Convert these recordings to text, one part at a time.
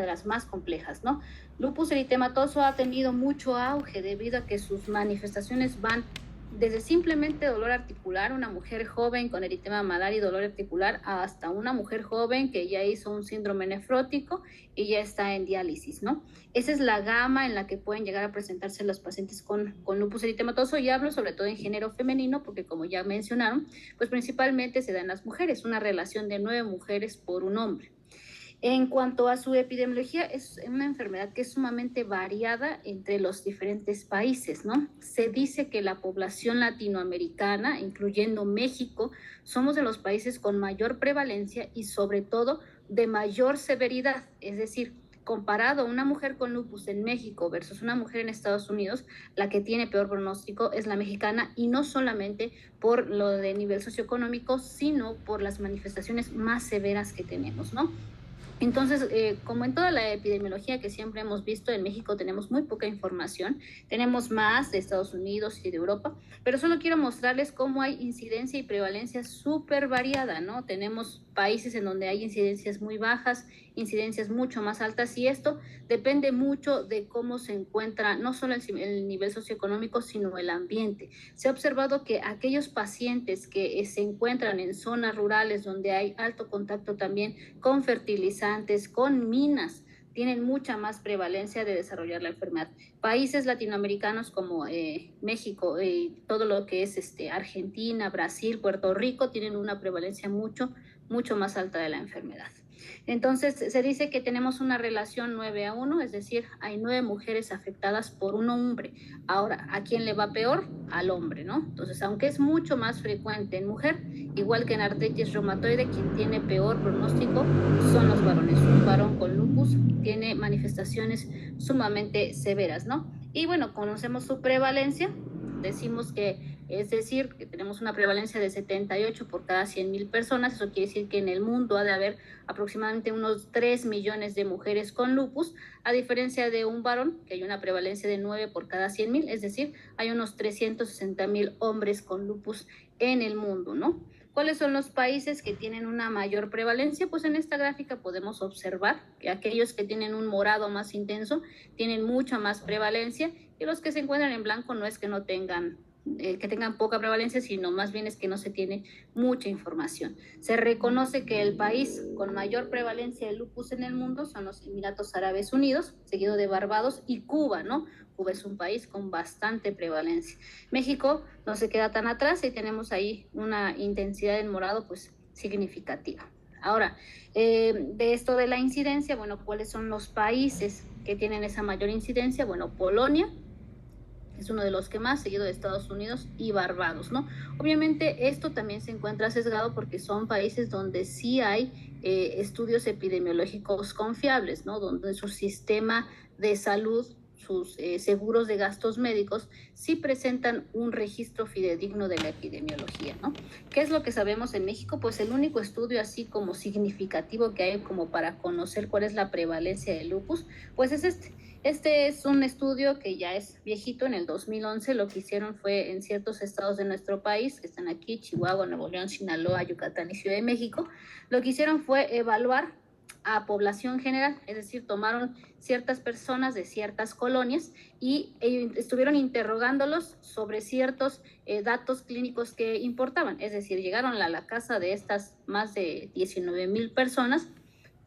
de las más complejas, ¿no? Lupus eritematoso ha tenido mucho auge debido a que sus manifestaciones van desde simplemente dolor articular, una mujer joven con eritema malario y dolor articular, hasta una mujer joven que ya hizo un síndrome nefrótico y ya está en diálisis, ¿no? Esa es la gama en la que pueden llegar a presentarse los pacientes con lupus eritematoso, y hablo sobre todo en género femenino porque, como ya mencionaron, pues principalmente se da en las mujeres, una relación de 9 mujeres por un hombre. En cuanto a su epidemiología, es una enfermedad que es sumamente variada entre los diferentes países, ¿no? Se dice que la población latinoamericana, incluyendo México, somos de los países con mayor prevalencia y sobre todo de mayor severidad, es decir, comparado a una mujer con lupus en México versus una mujer en Estados Unidos, la que tiene peor pronóstico es la mexicana, y no solamente por lo de nivel socioeconómico, sino por las manifestaciones más severas que tenemos, ¿no? Entonces, como en toda la epidemiología que siempre hemos visto, en México tenemos muy poca información, tenemos más de Estados Unidos y de Europa, pero solo quiero mostrarles cómo hay incidencia y prevalencia súper variada, ¿no? Tenemos países en donde hay incidencias muy bajas, incidencias mucho más altas, y esto depende mucho de cómo se encuentra no solo el nivel socioeconómico, sino el ambiente. Se ha observado que aquellos pacientes que se encuentran en zonas rurales donde hay alto contacto también con fertilizantes, con minas, tienen mucha más prevalencia de desarrollar la enfermedad. Países latinoamericanos como México, todo lo que es Argentina, Brasil, Puerto Rico, tienen una prevalencia mucho más alta de la enfermedad. Entonces, se dice que tenemos una relación 9-1, es decir, hay 9 mujeres afectadas por un hombre. Ahora, ¿a quién le va peor? Al hombre, ¿no? Entonces, aunque es mucho más frecuente en mujer, igual que en artritis reumatoide, quien tiene peor pronóstico son los varones. Un varón con lupus tiene manifestaciones sumamente severas, ¿no? Y bueno, conocemos su prevalencia, decimos que es decir, que tenemos una prevalencia de 78 por cada 100,000 personas. Eso quiere decir que en el mundo ha de haber aproximadamente unos 3 millones de mujeres con lupus, a diferencia de un varón, que hay una prevalencia de 9 por cada 100,000, es decir, hay unos 360,000 hombres con lupus en el mundo, ¿no? ¿Cuáles son los países que tienen una mayor prevalencia? Pues en esta gráfica podemos observar que aquellos que tienen un morado más intenso tienen mucha más prevalencia, y los que se encuentran en blanco no es que no tengan que tengan poca prevalencia, sino más bien es que no se tiene mucha información. Se reconoce que el país con mayor prevalencia de lupus en el mundo son los Emiratos Árabes Unidos, seguido de Barbados y Cuba, ¿no? Cuba es un país con bastante prevalencia. México no se queda tan atrás y tenemos ahí una intensidad en morado pues significativa. Ahora, de esto de la incidencia, bueno, ¿cuáles son los países que tienen esa mayor incidencia? Bueno, Polonia es uno de los que más, seguido de Estados Unidos y Barbados, ¿no? Obviamente esto también se encuentra sesgado porque son países donde sí hay estudios epidemiológicos confiables, ¿no? Donde su sistema de salud, sus seguros de gastos médicos, sí presentan un registro fidedigno de la epidemiología, ¿no? ¿Qué es lo que sabemos en México? Pues el único estudio así como significativo que hay como para conocer cuál es la prevalencia del lupus, pues es este. Este es un estudio que ya es viejito, en el 2011 lo que hicieron fue en ciertos estados de nuestro país, que están aquí, Chihuahua, Nuevo León, Sinaloa, Yucatán y Ciudad de México. Lo que hicieron fue evaluar a población general, es decir, tomaron ciertas personas de ciertas colonias y estuvieron interrogándolos sobre ciertos datos clínicos que importaban, es decir, llegaron a la casa de estas más de 19,000 personas.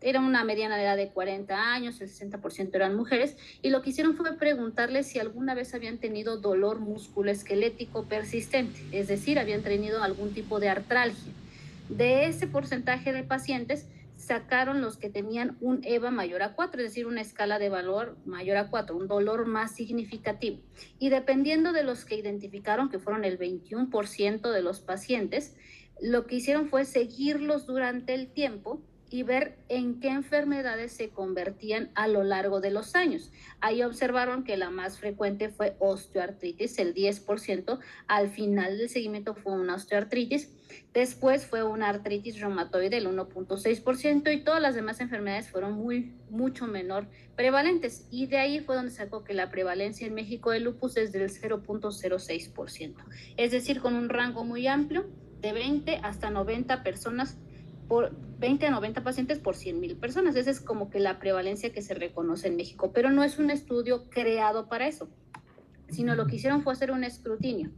Era una mediana de edad de 40 años, el 60% eran mujeres, y lo que hicieron fue preguntarles si alguna vez habían tenido dolor musculoesquelético persistente, es decir, habían tenido algún tipo de artralgia. De ese porcentaje de pacientes, sacaron los que tenían un EVA mayor a 4, es decir, una escala de valor mayor a 4, un dolor más significativo. Y dependiendo de los que identificaron, que fueron el 21% de los pacientes, lo que hicieron fue seguirlos durante el tiempo y ver en qué enfermedades se convertían a lo largo de los años. Ahí observaron que la más frecuente fue osteoartritis, el 10%, al final del seguimiento fue una osteoartritis, después fue una artritis reumatoide, el 1.6%, y todas las demás enfermedades fueron mucho menor prevalentes, y de ahí fue donde sacó que la prevalencia en México de lupus es del 0.06%, es decir, con un rango muy amplio de 20 hasta 90 personas 20 a 90 pacientes por 100,000 personas. Esa es como que la prevalencia que se reconoce en México, pero no es un estudio creado para eso, sino lo que hicieron fue hacer un escrutinio.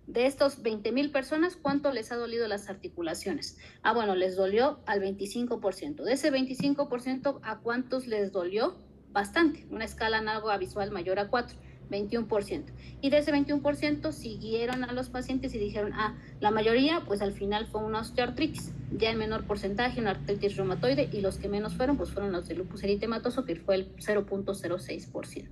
De estos 20,000 personas, ¿cuánto les ha dolido las articulaciones? Bueno, les dolió al 25%. De ese 25%, ¿a cuántos les dolió? Bastante, una escala análoga visual mayor a 4, 21%. Y de ese 21% siguieron a los pacientes y dijeron, la mayoría, pues al final fue una osteoartritis, ya en menor porcentaje, una artritis reumatoide, y los que menos fueron, pues fueron los de lupus eritematoso, que fue el 0.06%.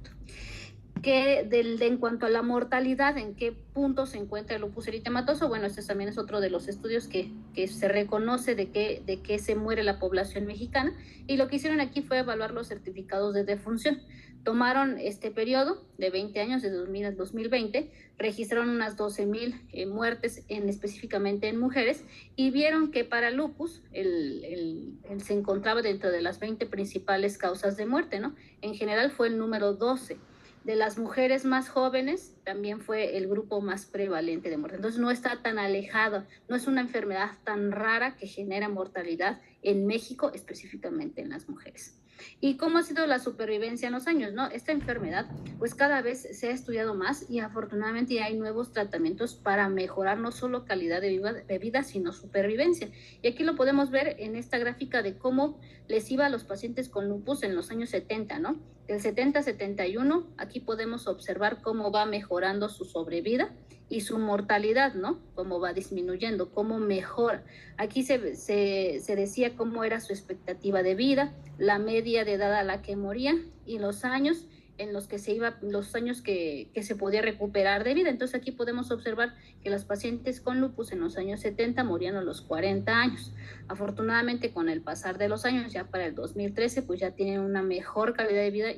En cuanto a la mortalidad, ¿en qué punto se encuentra el lupus eritematoso? Bueno, este también es otro de los estudios que se reconoce de qué se muere la población mexicana, y lo que hicieron aquí fue evaluar los certificados de defunción. Tomaron este periodo de 20 años, de 2000 al 2020, registraron unas 12,000 muertes específicamente en mujeres, y vieron que para lupus se encontraba dentro de las 20 principales causas de muerte, ¿no? En general fue el número 12. De las mujeres más jóvenes también fue el grupo más prevalente de muerte. Entonces no está tan alejado, no es una enfermedad tan rara que genera mortalidad en México, específicamente en las mujeres. ¿Y cómo ha sido la supervivencia en los años, no? Esta enfermedad, pues cada vez se ha estudiado más, y afortunadamente ya hay nuevos tratamientos para mejorar no solo calidad de vida, sino supervivencia. Y aquí lo podemos ver en esta gráfica de cómo les iba a los pacientes con lupus en los años 70, ¿no? Del 70 a 71, aquí podemos observar cómo va mejorando su sobrevida y su mortalidad, ¿no? Cómo va disminuyendo, cómo mejora. Aquí se decía cómo era su expectativa de vida, la media de edad a la que moría y los años en los que los años que se podía recuperar de vida. Entonces aquí podemos observar que los pacientes con lupus en los años 70 morían a los 40 años. Afortunadamente, con el pasar de los años, ya para el 2013, pues ya tienen una mejor calidad de vida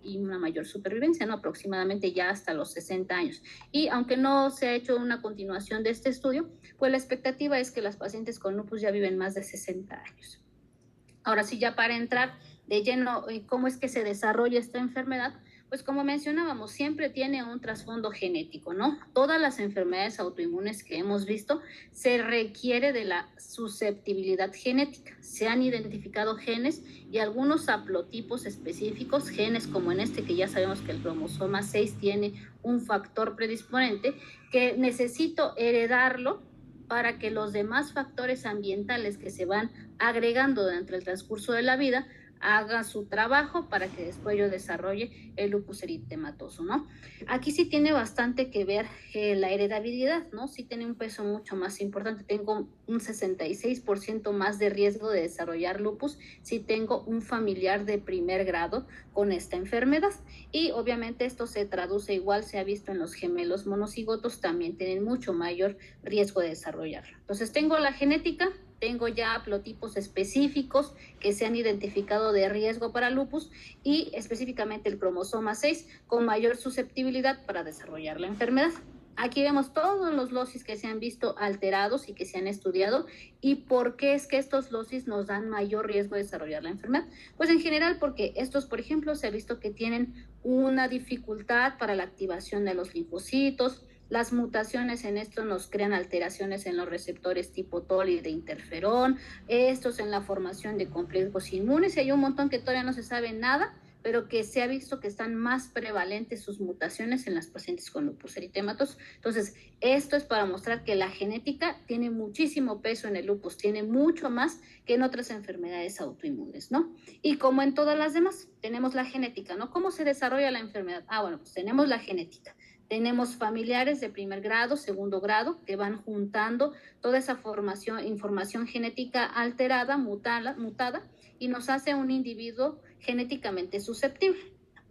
y una mayor supervivencia, ¿no? Aproximadamente ya hasta los 60 años. Y aunque no se ha hecho una continuación de este estudio, pues la expectativa es que las pacientes con lupus ya viven más de 60 años. Ahora sí, ya para entrar de lleno en cómo es que se desarrolla esta enfermedad, pues como mencionábamos, siempre tiene un trasfondo genético, ¿no? Todas las enfermedades autoinmunes que hemos visto se requiere de la susceptibilidad genética. Se han identificado genes y algunos haplotipos específicos, genes como en este que ya sabemos que el cromosoma 6 tiene un factor predisponente, que necesito heredarlo para que los demás factores ambientales que se van agregando durante el transcurso de la vida haga su trabajo para que después yo desarrolle el lupus eritematoso, ¿no? Aquí sí tiene bastante que ver la heredabilidad, ¿no? Sí tiene un peso mucho más importante. Tengo un 66% más de riesgo de desarrollar lupus si tengo un familiar de primer grado con esta enfermedad. Y obviamente esto se traduce igual, se ha visto en los gemelos monocigotos, también tienen mucho mayor riesgo de desarrollarlo. Entonces tengo la genética, tengo ya haplotipos específicos que se han identificado de riesgo para lupus, y específicamente el cromosoma 6 con mayor susceptibilidad para desarrollar la enfermedad. Aquí vemos todos los losis que se han visto alterados y que se han estudiado. ¿Y por qué es que estos losis nos dan mayor riesgo de desarrollar la enfermedad? Pues en general porque estos, por ejemplo, se ha visto que tienen una dificultad para la activación de los linfocitos. Las mutaciones en esto nos crean alteraciones en los receptores tipo TOL y de interferón, estos en la formación de complejos inmunes, y hay un montón que todavía no se sabe nada, pero que se ha visto que están más prevalentes sus mutaciones en las pacientes con lupus eritematoso. Entonces, esto es para mostrar que la genética tiene muchísimo peso en el lupus, tiene mucho más que en otras enfermedades autoinmunes, ¿no? Y como en todas las demás, tenemos la genética, ¿no? ¿Cómo se desarrolla la enfermedad? Bueno, pues tenemos la genética. Tenemos familiares de primer grado, segundo grado, que van juntando toda esa información genética alterada, mutada, y nos hace un individuo genéticamente susceptible.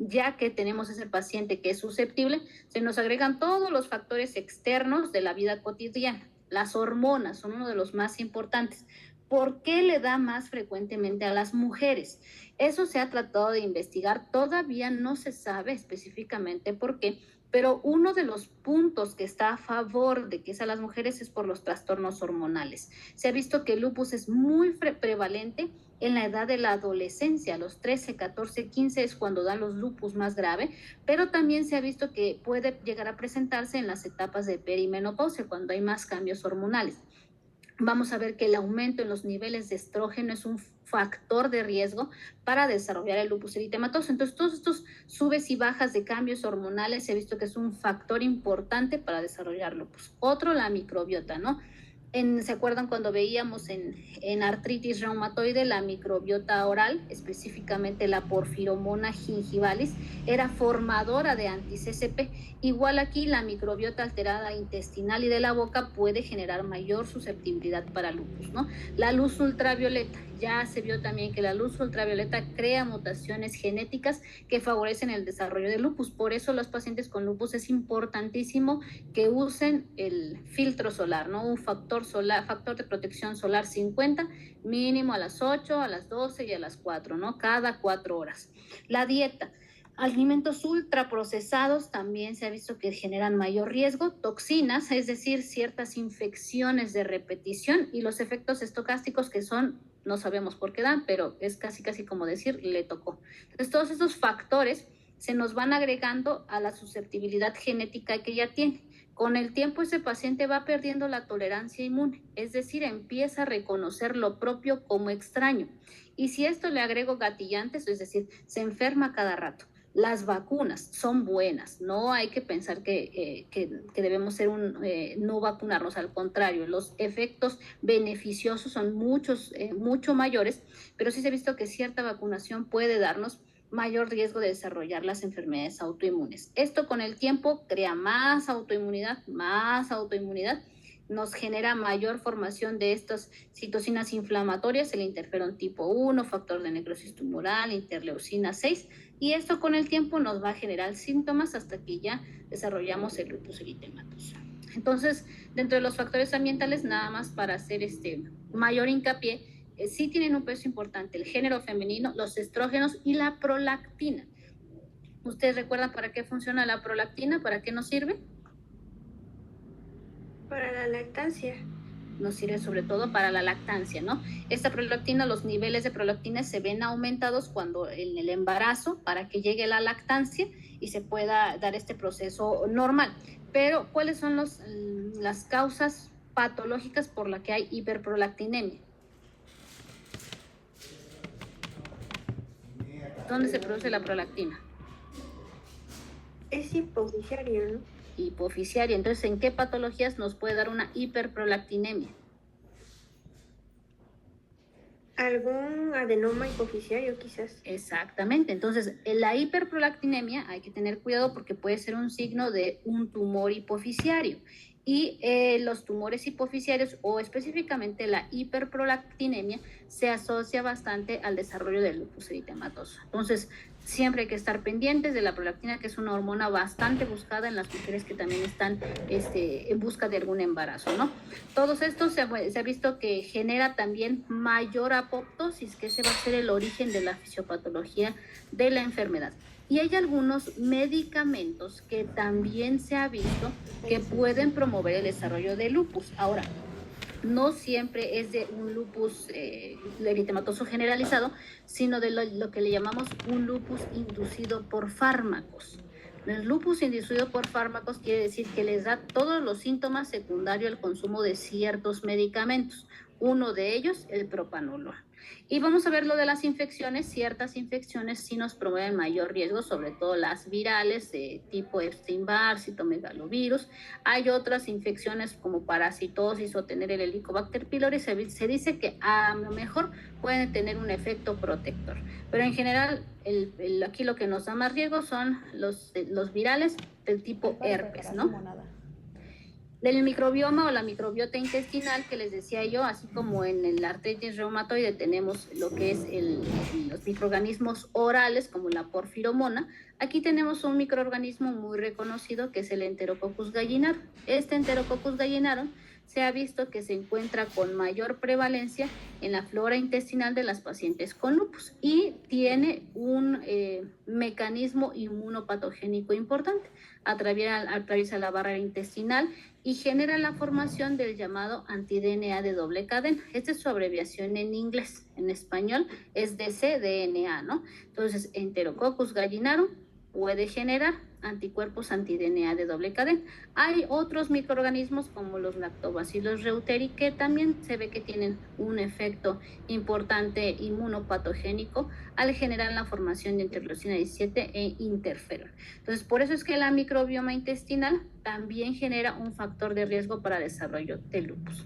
Ya que tenemos ese paciente que es susceptible, se nos agregan todos los factores externos de la vida cotidiana. Las hormonas son uno de los más importantes. ¿Por qué le da más frecuentemente a las mujeres? Eso se ha tratado de investigar, todavía no se sabe específicamente por qué, pero uno de los puntos que está a favor de que es a las mujeres es por los trastornos hormonales. Se ha visto que el lupus es muy prevalente en la edad de la adolescencia, a los 13, 14, 15 es cuando dan los lupus más grave, pero también se ha visto que puede llegar a presentarse en las etapas de perimenopausia, cuando hay más cambios hormonales. vamos a ver que el aumento en los niveles de estrógeno es un factor de riesgo para desarrollar el lupus eritematoso. Entonces, todos estos subes y bajas de cambios hormonales se ha visto que es un factor importante para desarrollar lupus. Otro, la microbiota, ¿no? ¿Se acuerdan cuando veíamos en artritis reumatoide la microbiota oral, específicamente la Porphyromonas gingivalis, era formadora de anti-CCP? Igual aquí la microbiota alterada intestinal y de la boca puede generar mayor susceptibilidad para lupus, ¿no? La luz ultravioleta, ya se vio también que la luz ultravioleta crea mutaciones genéticas que favorecen el desarrollo de lupus. Por eso los pacientes con lupus es importantísimo que usen el filtro solar, ¿no? Un factor de protección solar 50, mínimo a las 8, a las 12 y a las 4, ¿no? Cada 4 horas. La dieta. Alimentos ultraprocesados también se ha visto que generan mayor riesgo, toxinas, es decir, ciertas infecciones de repetición, y los efectos estocásticos que son, no sabemos por qué dan, pero es casi como decir, le tocó. Entonces, todos esos factores se nos van agregando a la susceptibilidad genética que ya tiene. Con el tiempo ese paciente va perdiendo la tolerancia inmune, es decir, empieza a reconocer lo propio como extraño. Y si esto le agrego gatillantes, es decir, se enferma cada rato. Las vacunas son buenas, no hay que pensar que debemos ser no vacunarnos, al contrario, los efectos beneficiosos son mucho mayores, pero sí se ha visto que cierta vacunación puede darnos mayor riesgo de desarrollar las enfermedades autoinmunes. Esto con el tiempo crea más autoinmunidad, nos genera mayor formación de estas citocinas inflamatorias, el interferón tipo 1, factor de necrosis tumoral, interleucina 6, y esto con el tiempo nos va a generar síntomas hasta que ya desarrollamos el lupus eritematoso. Entonces, dentro de los factores ambientales, nada más para hacer mayor hincapié, sí tienen un peso importante el género femenino, los estrógenos y la prolactina. ¿Ustedes recuerdan para qué funciona la prolactina? ¿Para qué nos sirve? Para la lactancia. Nos sirve sobre todo para la lactancia, ¿no? Esta prolactina, los niveles de prolactina se ven aumentados cuando en el embarazo, para que llegue la lactancia y se pueda dar este proceso normal. Pero, ¿cuáles son las causas patológicas por las que hay hiperprolactinemia? ¿Dónde se produce la prolactina? Es hipofisiaria, ¿no? Hipofisiaria. Entonces, ¿en qué patologías nos puede dar una hiperprolactinemia? Algún adenoma hipofisiario, quizás. Exactamente. Entonces, la hiperprolactinemia hay que tener cuidado porque puede ser un signo de un tumor hipofisiario. Y los tumores hipofisiarios, o específicamente la hiperprolactinemia, se asocia bastante al desarrollo del lupus eritematoso. Entonces, siempre hay que estar pendientes de la prolactina, que es una hormona bastante buscada en las mujeres que también están en busca de algún embarazo, ¿no? Todos estos se ha visto que genera también mayor apoptosis, que ese va a ser el origen de la fisiopatología de la enfermedad. Y hay algunos medicamentos que también se ha visto que pueden promover el desarrollo de lupus. Ahora, no siempre es de un lupus eritematoso generalizado, sino de lo que le llamamos un lupus inducido por fármacos. El lupus inducido por fármacos quiere decir que les da todos los síntomas secundarios al consumo de ciertos medicamentos. Uno de ellos, el propanolol. Y vamos a ver lo de las infecciones. Ciertas infecciones sí nos promueven mayor riesgo, sobre todo las virales de tipo Epstein-Barr, citomegalovirus. Hay otras infecciones como parasitosis o tener el Helicobacter pylori. Se dice que a lo mejor pueden tener un efecto protector. Pero en general, aquí lo que nos da más riesgo son los virales del tipo herpes, ¿no? Del microbioma o la microbiota intestinal que les decía yo, así como en el artritis reumatoide tenemos lo que es los microorganismos orales como la porfiromona. Aquí tenemos un microorganismo muy reconocido que es el Enterococcus gallinarum. Este Enterococcus gallinarum se ha visto que se encuentra con mayor prevalencia en la flora intestinal de las pacientes con lupus y tiene un mecanismo inmunopatogénico importante. Atraviesa la barrera intestinal y genera la formación del llamado anti-DNA de doble cadena. Esta es su abreviación en inglés. En español es dsDNA, ¿no? Entonces, Enterococcus gallinarum puede generar anticuerpos anti-DNA de doble cadena. Hay otros microorganismos como los lactobacillus reuteri que también se ve que tienen un efecto importante inmunopatogénico al generar la formación de interleucina 17 e interferón. Entonces, por eso es que la microbioma intestinal también genera un factor de riesgo para el desarrollo del lupus.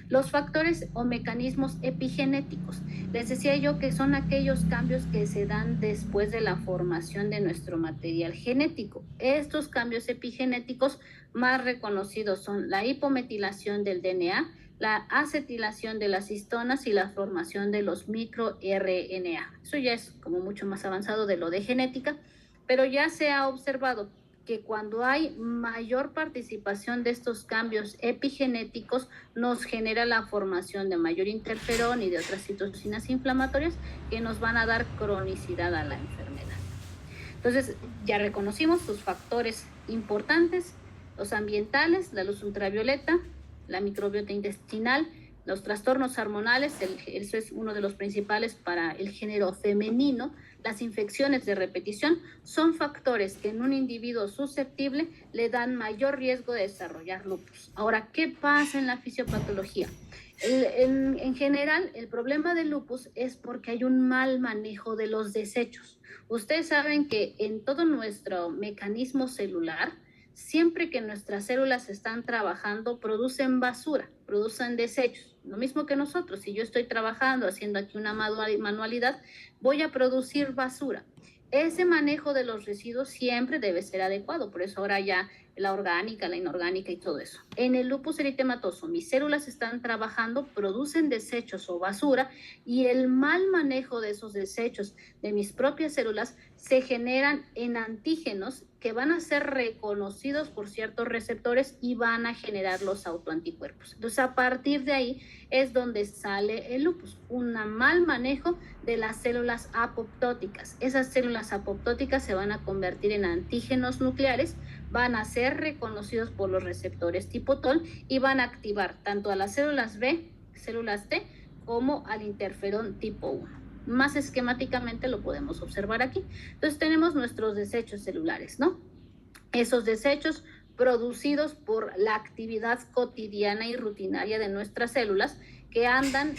Los factores o mecanismos epigenéticos. Les decía yo que son aquellos cambios que se dan después de la formación de nuestro material genético. Estos cambios epigenéticos más reconocidos son la hipometilación del DNA, la acetilación de las histonas y la formación de los microRNA. Eso ya es como mucho más avanzado de lo de genética, pero ya se ha observado que cuando hay mayor participación de estos cambios epigenéticos nos genera la formación de mayor interferón y de otras citocinas inflamatorias que nos van a dar cronicidad a la enfermedad. Entonces, ya reconocimos sus factores importantes, los ambientales, la luz ultravioleta, la microbiota intestinal, los trastornos hormonales, eso es uno de los principales para el género femenino. Las infecciones de repetición son factores que en un individuo susceptible le dan mayor riesgo de desarrollar lupus. Ahora, ¿qué pasa en la fisiopatología? En general, el problema del lupus es porque hay un mal manejo de los desechos. Ustedes saben que en todo nuestro mecanismo celular, siempre que nuestras células están trabajando, producen basura, producen desechos. Lo mismo que nosotros, si yo estoy trabajando, haciendo aquí una manualidad, voy a producir basura. Ese manejo de los residuos siempre debe ser adecuado, por eso ahora ya la orgánica, la inorgánica y todo eso. En el lupus eritematoso, mis células están trabajando, producen desechos o basura y el mal manejo de esos desechos de mis propias células se generan en antígenos que van a ser reconocidos por ciertos receptores y van a generar los autoanticuerpos. Entonces, a partir de ahí es donde sale el lupus, un mal manejo de las células apoptóticas. Esas células apoptóticas se van a convertir en antígenos nucleares, van a ser reconocidos por los receptores tipo TOL y van a activar tanto a las células B, células T, como al interferón tipo 1. Más esquemáticamente lo podemos observar aquí. Entonces tenemos nuestros desechos celulares, ¿no? Esos desechos producidos por la actividad cotidiana y rutinaria de nuestras células que andan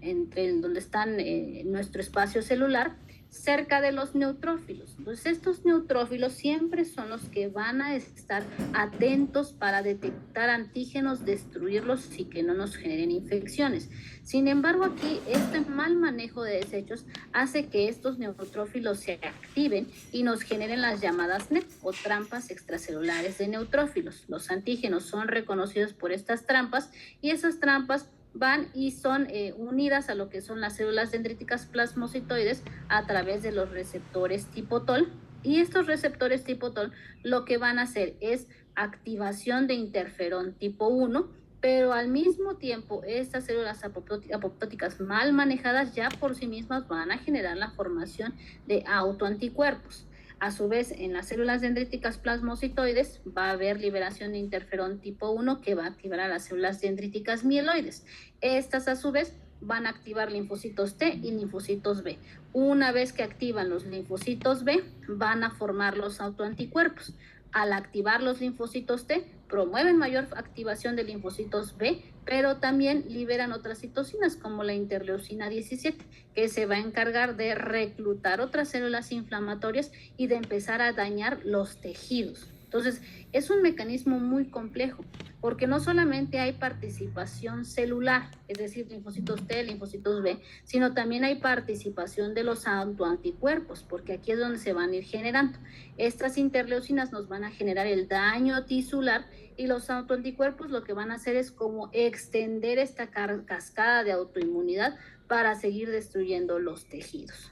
entre donde están nuestro espacio celular, cerca de los neutrófilos. Entonces, estos neutrófilos siempre son los que van a estar atentos para detectar antígenos, destruirlos y que no nos generen infecciones. Sin embargo, aquí este mal manejo de desechos hace que estos neutrófilos se activen y nos generen las llamadas NET o trampas extracelulares de neutrófilos. Los antígenos son reconocidos por estas trampas y esas trampas van y son unidas a lo que son las células dendríticas plasmocitoides a través de los receptores tipo TOL, y estos receptores tipo TOL lo que van a hacer es activación de interferón tipo 1, pero al mismo tiempo estas células apoptóticas mal manejadas ya por sí mismas van a generar la formación de autoanticuerpos. A su vez, en las células dendríticas plasmocitoides va a haber liberación de interferón tipo 1 que va a activar a las células dendríticas mieloides. Estas, a su vez, van a activar linfocitos T y linfocitos B. Una vez que activan los linfocitos B, van a formar los autoanticuerpos. Al activar los linfocitos T, promueven mayor activación de linfocitos B, pero también liberan otras citocinas como la interleucina 17, que se va a encargar de reclutar otras células inflamatorias y de empezar a dañar los tejidos. Entonces, es un mecanismo muy complejo, porque no solamente hay participación celular, es decir, linfocitos T, linfocitos B, sino también hay participación de los autoanticuerpos, porque aquí es donde se van a ir generando. Estas interleucinas nos van a generar el daño tisular y los autoanticuerpos lo que van a hacer es como extender esta cascada de autoinmunidad para seguir destruyendo los tejidos.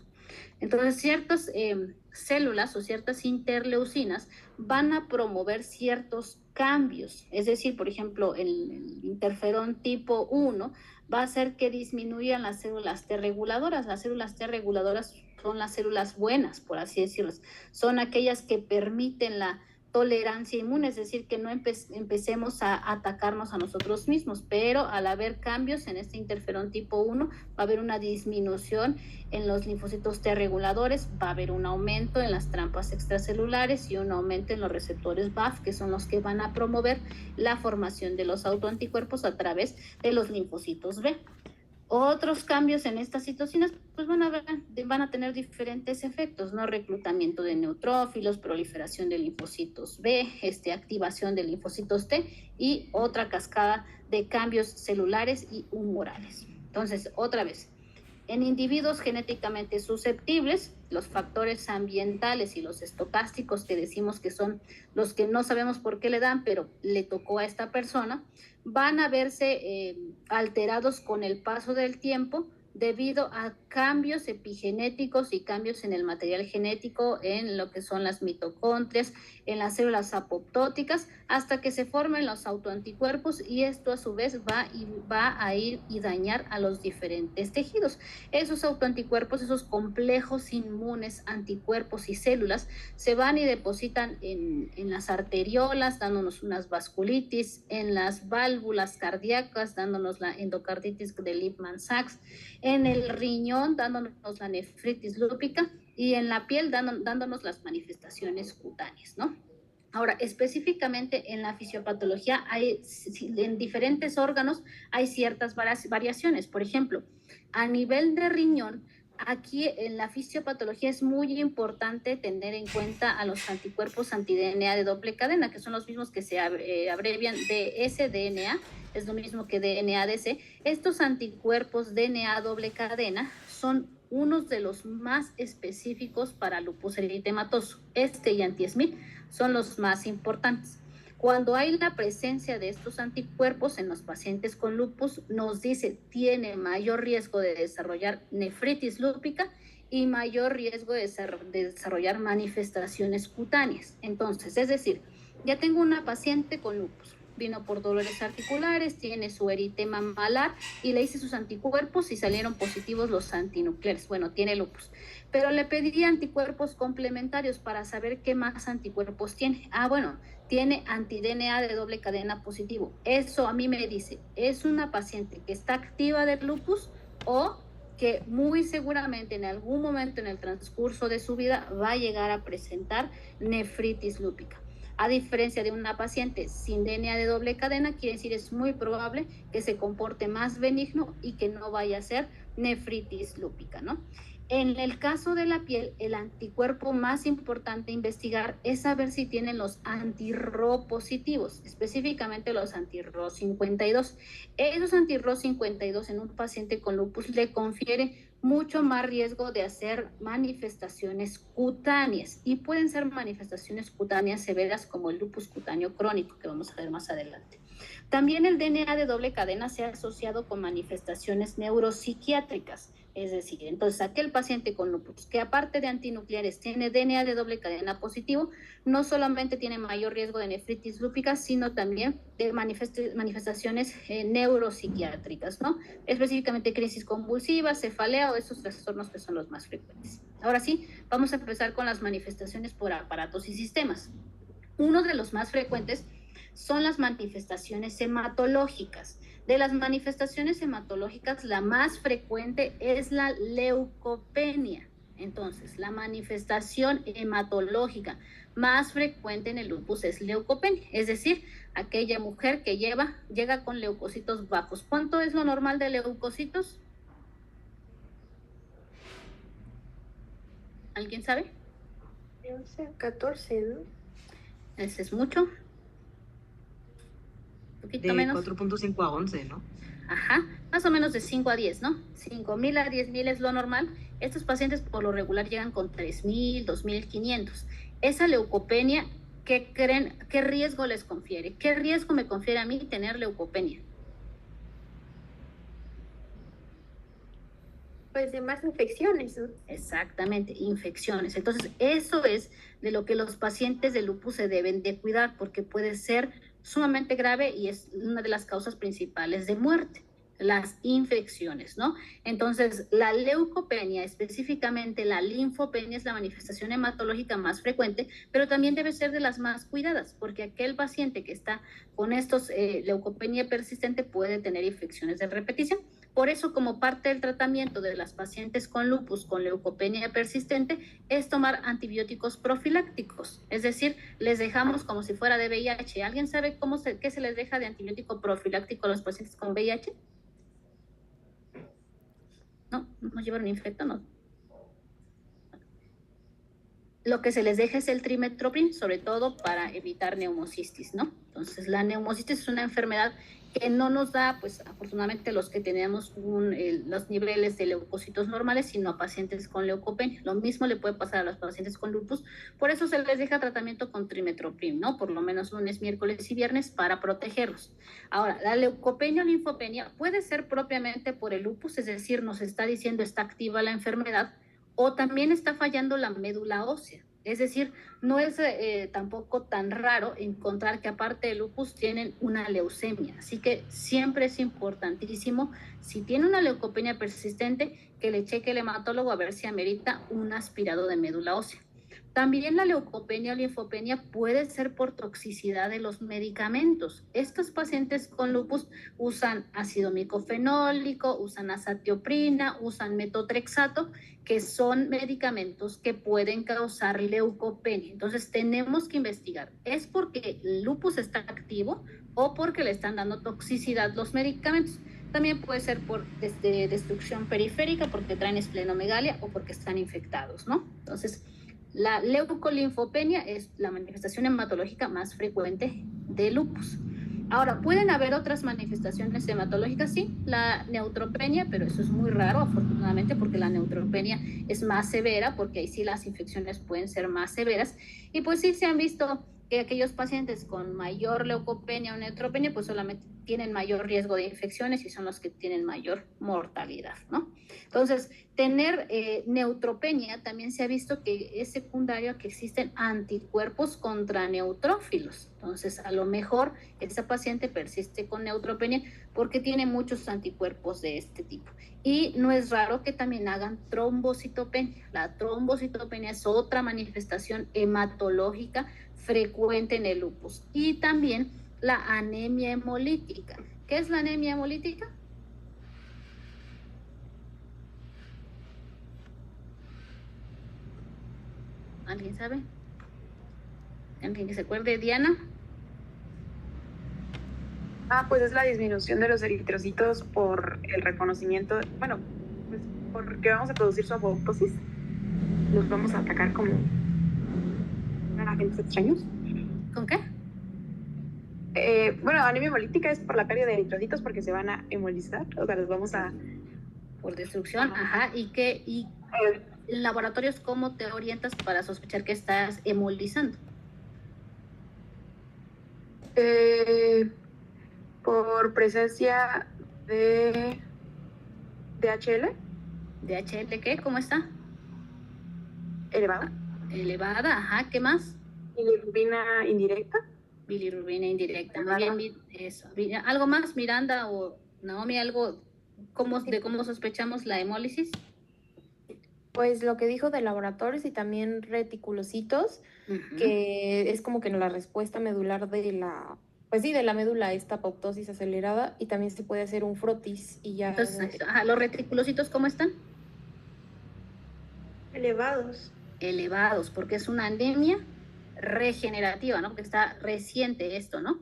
Entonces, ciertas células o ciertas interleucinas van a promover ciertos cambios, es decir, por ejemplo, el interferón tipo 1 va a hacer que disminuyan las células T reguladoras. Las células T reguladoras son las células buenas, por así decirlo, son aquellas que permiten la tolerancia inmune, es decir, que no empecemos a atacarnos a nosotros mismos, pero al haber cambios en este interferón tipo 1, va a haber una disminución en los linfocitos T reguladores, va a haber un aumento en las trampas extracelulares y un aumento en los receptores BAFF, que son los que van a promover la formación de los autoanticuerpos a través de los linfocitos B. Otros cambios en estas citocinas pues van a tener diferentes efectos, ¿no? Reclutamiento de neutrófilos, proliferación de linfocitos B, activación de linfocitos T y otra cascada de cambios celulares y humorales. Entonces, otra vez, en individuos genéticamente susceptibles, los factores ambientales y los estocásticos, que decimos que son los que no sabemos por qué le dan, pero le tocó a esta persona, van a verse alterados con el paso del tiempo debido a cambios epigenéticos y cambios en el material genético, en lo que son las mitocondrias, en las células apoptóticas, hasta que se formen los autoanticuerpos, y esto a su vez va a ir y dañar a los diferentes tejidos. Esos autoanticuerpos, esos complejos inmunes, anticuerpos y células, se van y depositan en las arteriolas, dándonos unas vasculitis, en las válvulas cardíacas, dándonos la endocarditis de Lippmann-Sachs, en el riñón, dándonos la nefritis lúpica, y en la piel, dándonos las manifestaciones cutáneas, ¿no? Ahora, específicamente en la fisiopatología, en diferentes órganos hay ciertas variaciones. Por ejemplo, a nivel de riñón, aquí en la fisiopatología es muy importante tener en cuenta a los anticuerpos anti-DNA de doble cadena, que son los mismos que se abrevian dsDNA, es lo mismo que DNA-DC. Estos anticuerpos DNA doble cadena son unos de los más específicos para lupus eritematoso. Y anti-SMID son los más importantes. Cuando hay la presencia de estos anticuerpos en los pacientes con lupus, nos dice tiene mayor riesgo de desarrollar nefritis lúpica y mayor riesgo de desarrollar manifestaciones cutáneas. Entonces, es decir, ya tengo una paciente con lupus, vino por dolores articulares, tiene su eritema malar y le hice sus anticuerpos y salieron positivos los antinucleares. Bueno, tiene lupus, pero le pedí anticuerpos complementarios para saber qué más anticuerpos tiene. Bueno, tiene anti-DNA de doble cadena positivo. Eso a mí me dice, ¿es una paciente que está activa del lupus o que muy seguramente en algún momento en el transcurso de su vida va a llegar a presentar nefritis lúpica? A diferencia de una paciente sin DNA de doble cadena, quiere decir es muy probable que se comporte más benigno y que no vaya a ser nefritis lúpica, ¿no? En el caso de la piel, el anticuerpo más importante a investigar es saber si tienen los anti-Ro positivos, específicamente los anti-Ro52. Esos anti-Ro52 en un paciente con lupus le confiere mucho más riesgo de hacer manifestaciones cutáneas, y pueden ser manifestaciones cutáneas severas como el lupus cutáneo crónico, que vamos a ver más adelante. También el DNA de doble cadena se ha asociado con manifestaciones neuropsiquiátricas, es decir, entonces aquel paciente con lupus que aparte de antinucleares tiene DNA de doble cadena positivo, no solamente tiene mayor riesgo de nefritis lúpica, sino también de manifestaciones neuropsiquiátricas, ¿no? Específicamente crisis convulsiva, cefalea o esos trastornos que son los más frecuentes. Ahora sí, vamos a empezar con las manifestaciones por aparatos y sistemas. Uno de los más frecuentes son las manifestaciones hematológicas. De las manifestaciones hematológicas, la más frecuente es la leucopenia. Entonces, la manifestación hematológica más frecuente en el lupus es leucopenia, es decir, aquella mujer que llega con leucocitos bajos. ¿Cuánto es lo normal de leucocitos? ¿Alguien sabe? 14, ¿no? Ese es mucho. De menos. 4.5 a 11, ¿no? Ajá, más o menos de 5 a 10, ¿no? 5,000 a 10,000 es lo normal. Estos pacientes por lo regular llegan con 3,000, 2,500. Esa leucopenia, ¿qué creen? ¿Qué riesgo les confiere? ¿Qué riesgo me confiere a mí tener leucopenia? Pues de más infecciones, ¿no? Exactamente, infecciones. Entonces, eso es de lo que los pacientes de lupus se deben de cuidar, porque puede ser sumamente grave y es una de las causas principales de muerte. las infecciones, ¿no? Entonces, la leucopenia, específicamente la linfopenia, es la manifestación hematológica más frecuente, pero también debe ser de las más cuidadas, porque aquel paciente que está con estos leucopenia persistente puede tener infecciones de repetición. Por eso, como parte del tratamiento de las pacientes con lupus con leucopenia persistente, es tomar antibióticos profilácticos, es decir, les dejamos como si fuera de VIH. ¿Alguien sabe qué se les deja de antibiótico profiláctico a los pacientes con VIH? No llevaron infecto, no. Lo que se les deja es el trimetoprim, sobre todo para evitar neumocistis, ¿no? Entonces, la neumocistis es una enfermedad que no nos da, pues, afortunadamente, los que tenemos los niveles de leucocitos normales, sino a pacientes con leucopenia. Lo mismo le puede pasar a los pacientes con lupus, por eso se les deja tratamiento con trimetoprim, ¿no? Por lo menos lunes, miércoles y viernes para protegerlos. Ahora, la leucopenia o linfopenia puede ser propiamente por el lupus, es decir, nos está diciendo está activa la enfermedad, o también está fallando la médula ósea. Es decir, no es tampoco tan raro encontrar que aparte del lupus tienen una leucemia. Así que siempre es importantísimo, si tiene una leucopenia persistente, que le cheque el hematólogo a ver si amerita un aspirado de médula ósea. También la leucopenia o linfopenia puede ser por toxicidad de los medicamentos. Estos pacientes con lupus usan ácido micofenólico, usan azatioprina, usan metotrexato, que son medicamentos que pueden causar leucopenia. Entonces tenemos que investigar, ¿es porque el lupus está activo o porque le están dando toxicidad los medicamentos? También puede ser por destrucción periférica, porque traen esplenomegalia o porque están infectados, ¿no? Entonces, la leucolinfopenia es la manifestación hematológica más frecuente de lupus. Ahora, pueden haber otras manifestaciones hematológicas, sí, la neutropenia, pero eso es muy raro, afortunadamente, porque la neutropenia es más severa, porque ahí sí las infecciones pueden ser más severas. Y pues sí se han visto que aquellos pacientes con mayor leucopenia o neutropenia, pues solamente tienen mayor riesgo de infecciones y son los que tienen mayor mortalidad, ¿no? Entonces, tener neutropenia también se ha visto que es secundario a que existen anticuerpos contra neutrófilos. Entonces, a lo mejor esa paciente persiste con neutropenia porque tiene muchos anticuerpos de este tipo. Y no es raro que también hagan trombocitopenia. La trombocitopenia es otra manifestación hematológica frecuente en el lupus. Y también la anemia hemolítica. ¿Qué es la anemia hemolítica? ¿Alguien sabe? ¿Alguien que se acuerde? ¿Diana? Pues es la disminución de los eritrocitos por el reconocimiento, bueno, pues porque vamos a producir su apoptosis. Los vamos a atacar como agentes extraños. ¿Con qué? Bueno, anemia hemolítica es por la pérdida de eritrocitos porque se van a hemolizar, o sea, los vamos a... Por destrucción, ajá. ¿Y en laboratorios cómo te orientas para sospechar que estás hemolizando? Por presencia de DHL. ¿DHL qué? ¿Cómo está? Elevada. Elevada, ajá. ¿Qué más? Bilirrubina indirecta. Bilirrubina indirecta. Muy bien, eso. ¿Algo más, Miranda o Naomi? ¿Algo de cómo sospechamos la hemólisis? Pues lo que dijo de laboratorios y también reticulocitos, que es como que la respuesta medular de la, pues sí, de la médula, esta apoptosis acelerada, y también se puede hacer un frotis y ya. Entonces, los reticulocitos, ¿cómo están? Elevados. Elevados, porque es una anemia regenerativa, ¿no? Porque está reciente esto, ¿no?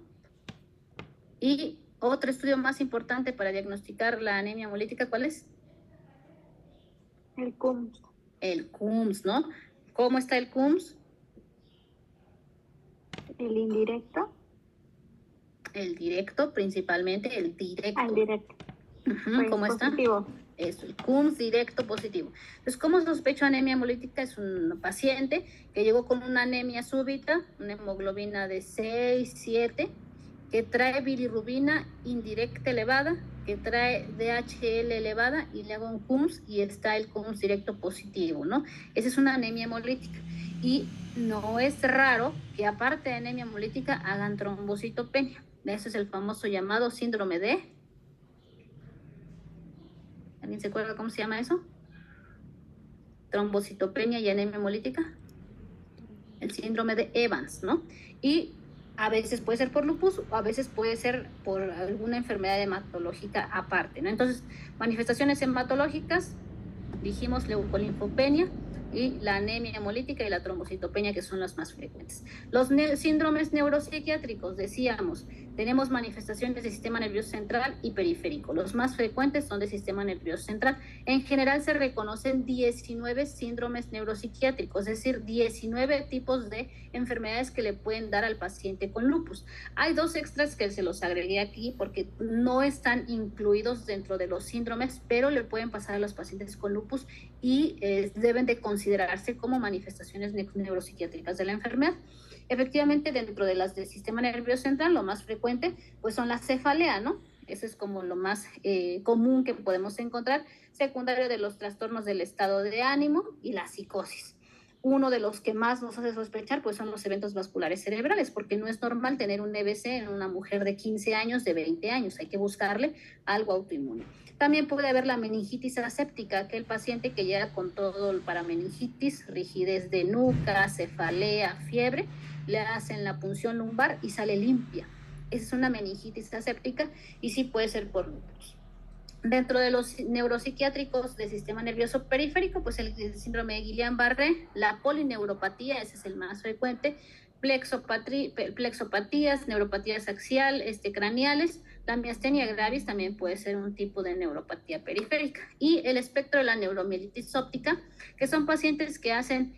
Y otro estudio más importante para diagnosticar la anemia hemolítica, ¿cuál es? El CUMS. El CUMS, ¿no? ¿Cómo está el CUMS? El indirecto. El directo, principalmente el directo. Al directo. Pues ¿cómo positivo. Está? Eso, el CUMS directo positivo. Entonces, ¿cómo sospecho anemia hemolítica? Es un paciente que llegó con una anemia súbita, una hemoglobina de 6, 7, que trae bilirrubina indirecta elevada, que trae DHL elevada, y le hago un CUMS y está el CUMS directo positivo, ¿no? Esa es una anemia hemolítica. Y no es raro que aparte de anemia hemolítica hagan trombocitopenia. Ese es el famoso llamado síndrome de ¿Alguien se acuerda cómo se llama eso? Trombocitopenia y anemia hemolítica. El síndrome de Evans, ¿no? Y a veces puede ser por lupus o a veces puede ser por alguna enfermedad hematológica aparte, ¿no? Entonces, manifestaciones hematológicas, dijimos leucolinfopenia y la anemia hemolítica y la trombocitopenia, que son las más frecuentes. Los síndromes neuropsiquiátricos, decíamos, tenemos manifestaciones del sistema nervioso central y periférico. Los más frecuentes son del sistema nervioso central. En general se reconocen 19 síndromes neuropsiquiátricos, es decir, 19 tipos de enfermedades que le pueden dar al paciente con lupus. Hay 2 extras que se los agregué aquí porque no están incluidos dentro de los síndromes, pero le pueden pasar a los pacientes con lupus y deben de considerarse como manifestaciones neuropsiquiátricas de la enfermedad. Efectivamente, dentro de las del sistema nervioso central, lo más frecuente, pues son la cefalea, ¿no? Eso es como lo más común que podemos encontrar, secundario de los trastornos del estado de ánimo y la psicosis. Uno de los que más nos hace sospechar, pues son los eventos vasculares cerebrales, porque no es normal tener un EBC en una mujer de 15 años, de 20 años, hay que buscarle algo autoinmune. También puede haber la meningitis aséptica, aquel paciente que llega con todo el parameningitis, rigidez de nuca, cefalea, fiebre, le hacen la punción lumbar y sale limpia. Esa es una meningitis aséptica y sí puede ser por lupus. Dentro de los neuropsiquiátricos del sistema nervioso periférico, pues el síndrome de Guillain-Barré, la polineuropatía, ese es el más frecuente, plexopatías, neuropatías axial, craneales, la miastenia gravis también puede ser un tipo de neuropatía periférica. Y el espectro de la neuromielitis óptica, que son pacientes que hacen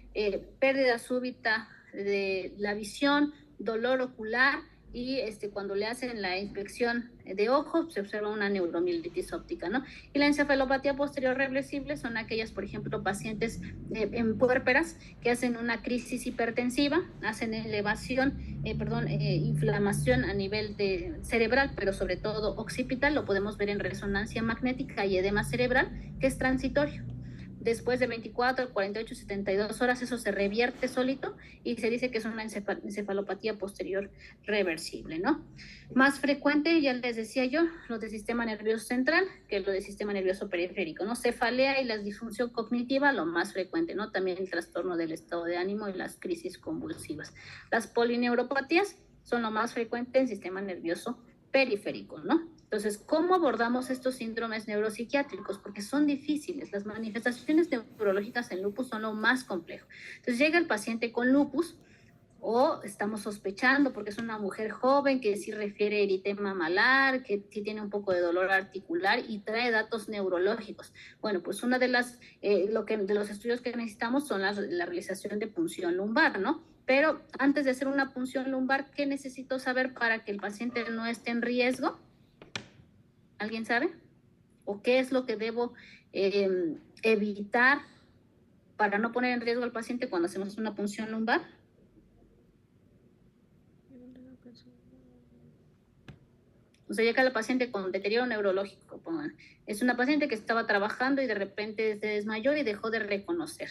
pérdida súbita de la visión, dolor ocular, y cuando le hacen la inspección de ojos se observa una neuromielitis óptica, ¿no? Y la encefalopatía posterior reversible son aquellas, por ejemplo, pacientes en puérperas que hacen una crisis hipertensiva, hacen inflamación a nivel cerebral, pero sobre todo occipital, lo podemos ver en resonancia magnética y edema cerebral, que es transitorio. Después de 24, 48, 72 horas eso se revierte solito y se dice que es una encefalopatía posterior reversible, ¿no? Más frecuente, ya les decía yo, lo del sistema nervioso central que lo del sistema nervioso periférico, ¿no? Cefalea y la disfunción cognitiva, lo más frecuente, ¿no? También el trastorno del estado de ánimo y las crisis convulsivas. Las polineuropatías son lo más frecuente en sistema nervioso periférico, ¿no? Entonces, ¿cómo abordamos estos síndromes neuropsiquiátricos? Porque son difíciles. Las manifestaciones neurológicas en lupus son lo más complejo. Entonces, llega el paciente con lupus o estamos sospechando porque es una mujer joven que sí refiere eritema malar, que sí tiene un poco de dolor articular y trae datos neurológicos. Bueno, pues una de los estudios que necesitamos son la realización de punción lumbar, ¿no? Pero antes de hacer una punción lumbar, ¿qué necesito saber para que el paciente no esté en riesgo? ¿Alguien sabe? ¿O qué es lo que debo evitar para no poner en riesgo al paciente cuando hacemos una punción lumbar? O sea, llega la paciente con deterioro neurológico. Es una paciente que estaba trabajando y de repente se desmayó y dejó de reconocer.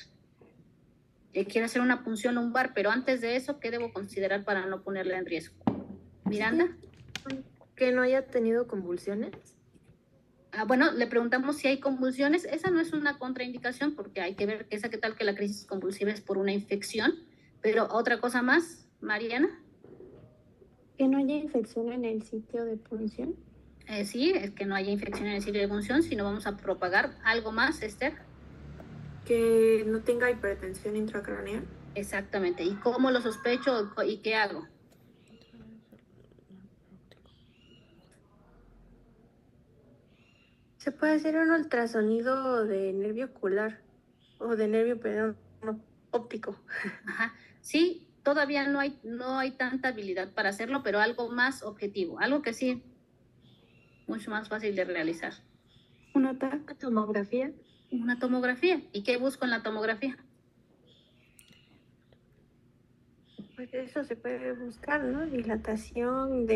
Quiere hacer una punción lumbar, pero antes de eso, ¿qué debo considerar para no ponerla en riesgo? Miranda. ¿Que no haya tenido convulsiones? Bueno, le preguntamos si hay convulsiones. Esa no es una contraindicación porque hay que ver qué tal que la crisis convulsiva es por una infección. Pero otra cosa más, Mariana. ¿Que no haya infección en el sitio de punción? Sí, es que no haya infección en el sitio de punción, si no vamos a propagar. ¿Algo más, Esther? Que no tenga hipertensión intracraneal. Exactamente. ¿Y cómo lo sospecho y qué hago? Se puede hacer un ultrasonido de nervio ocular o de nervio óptico. Ajá. Sí, todavía no hay tanta habilidad para hacerlo, pero algo más objetivo, algo que sí, mucho más fácil de realizar. ¿Una tomografía? Una tomografía. ¿Y qué busco en la tomografía? Pues eso se puede buscar, ¿no? Dilatación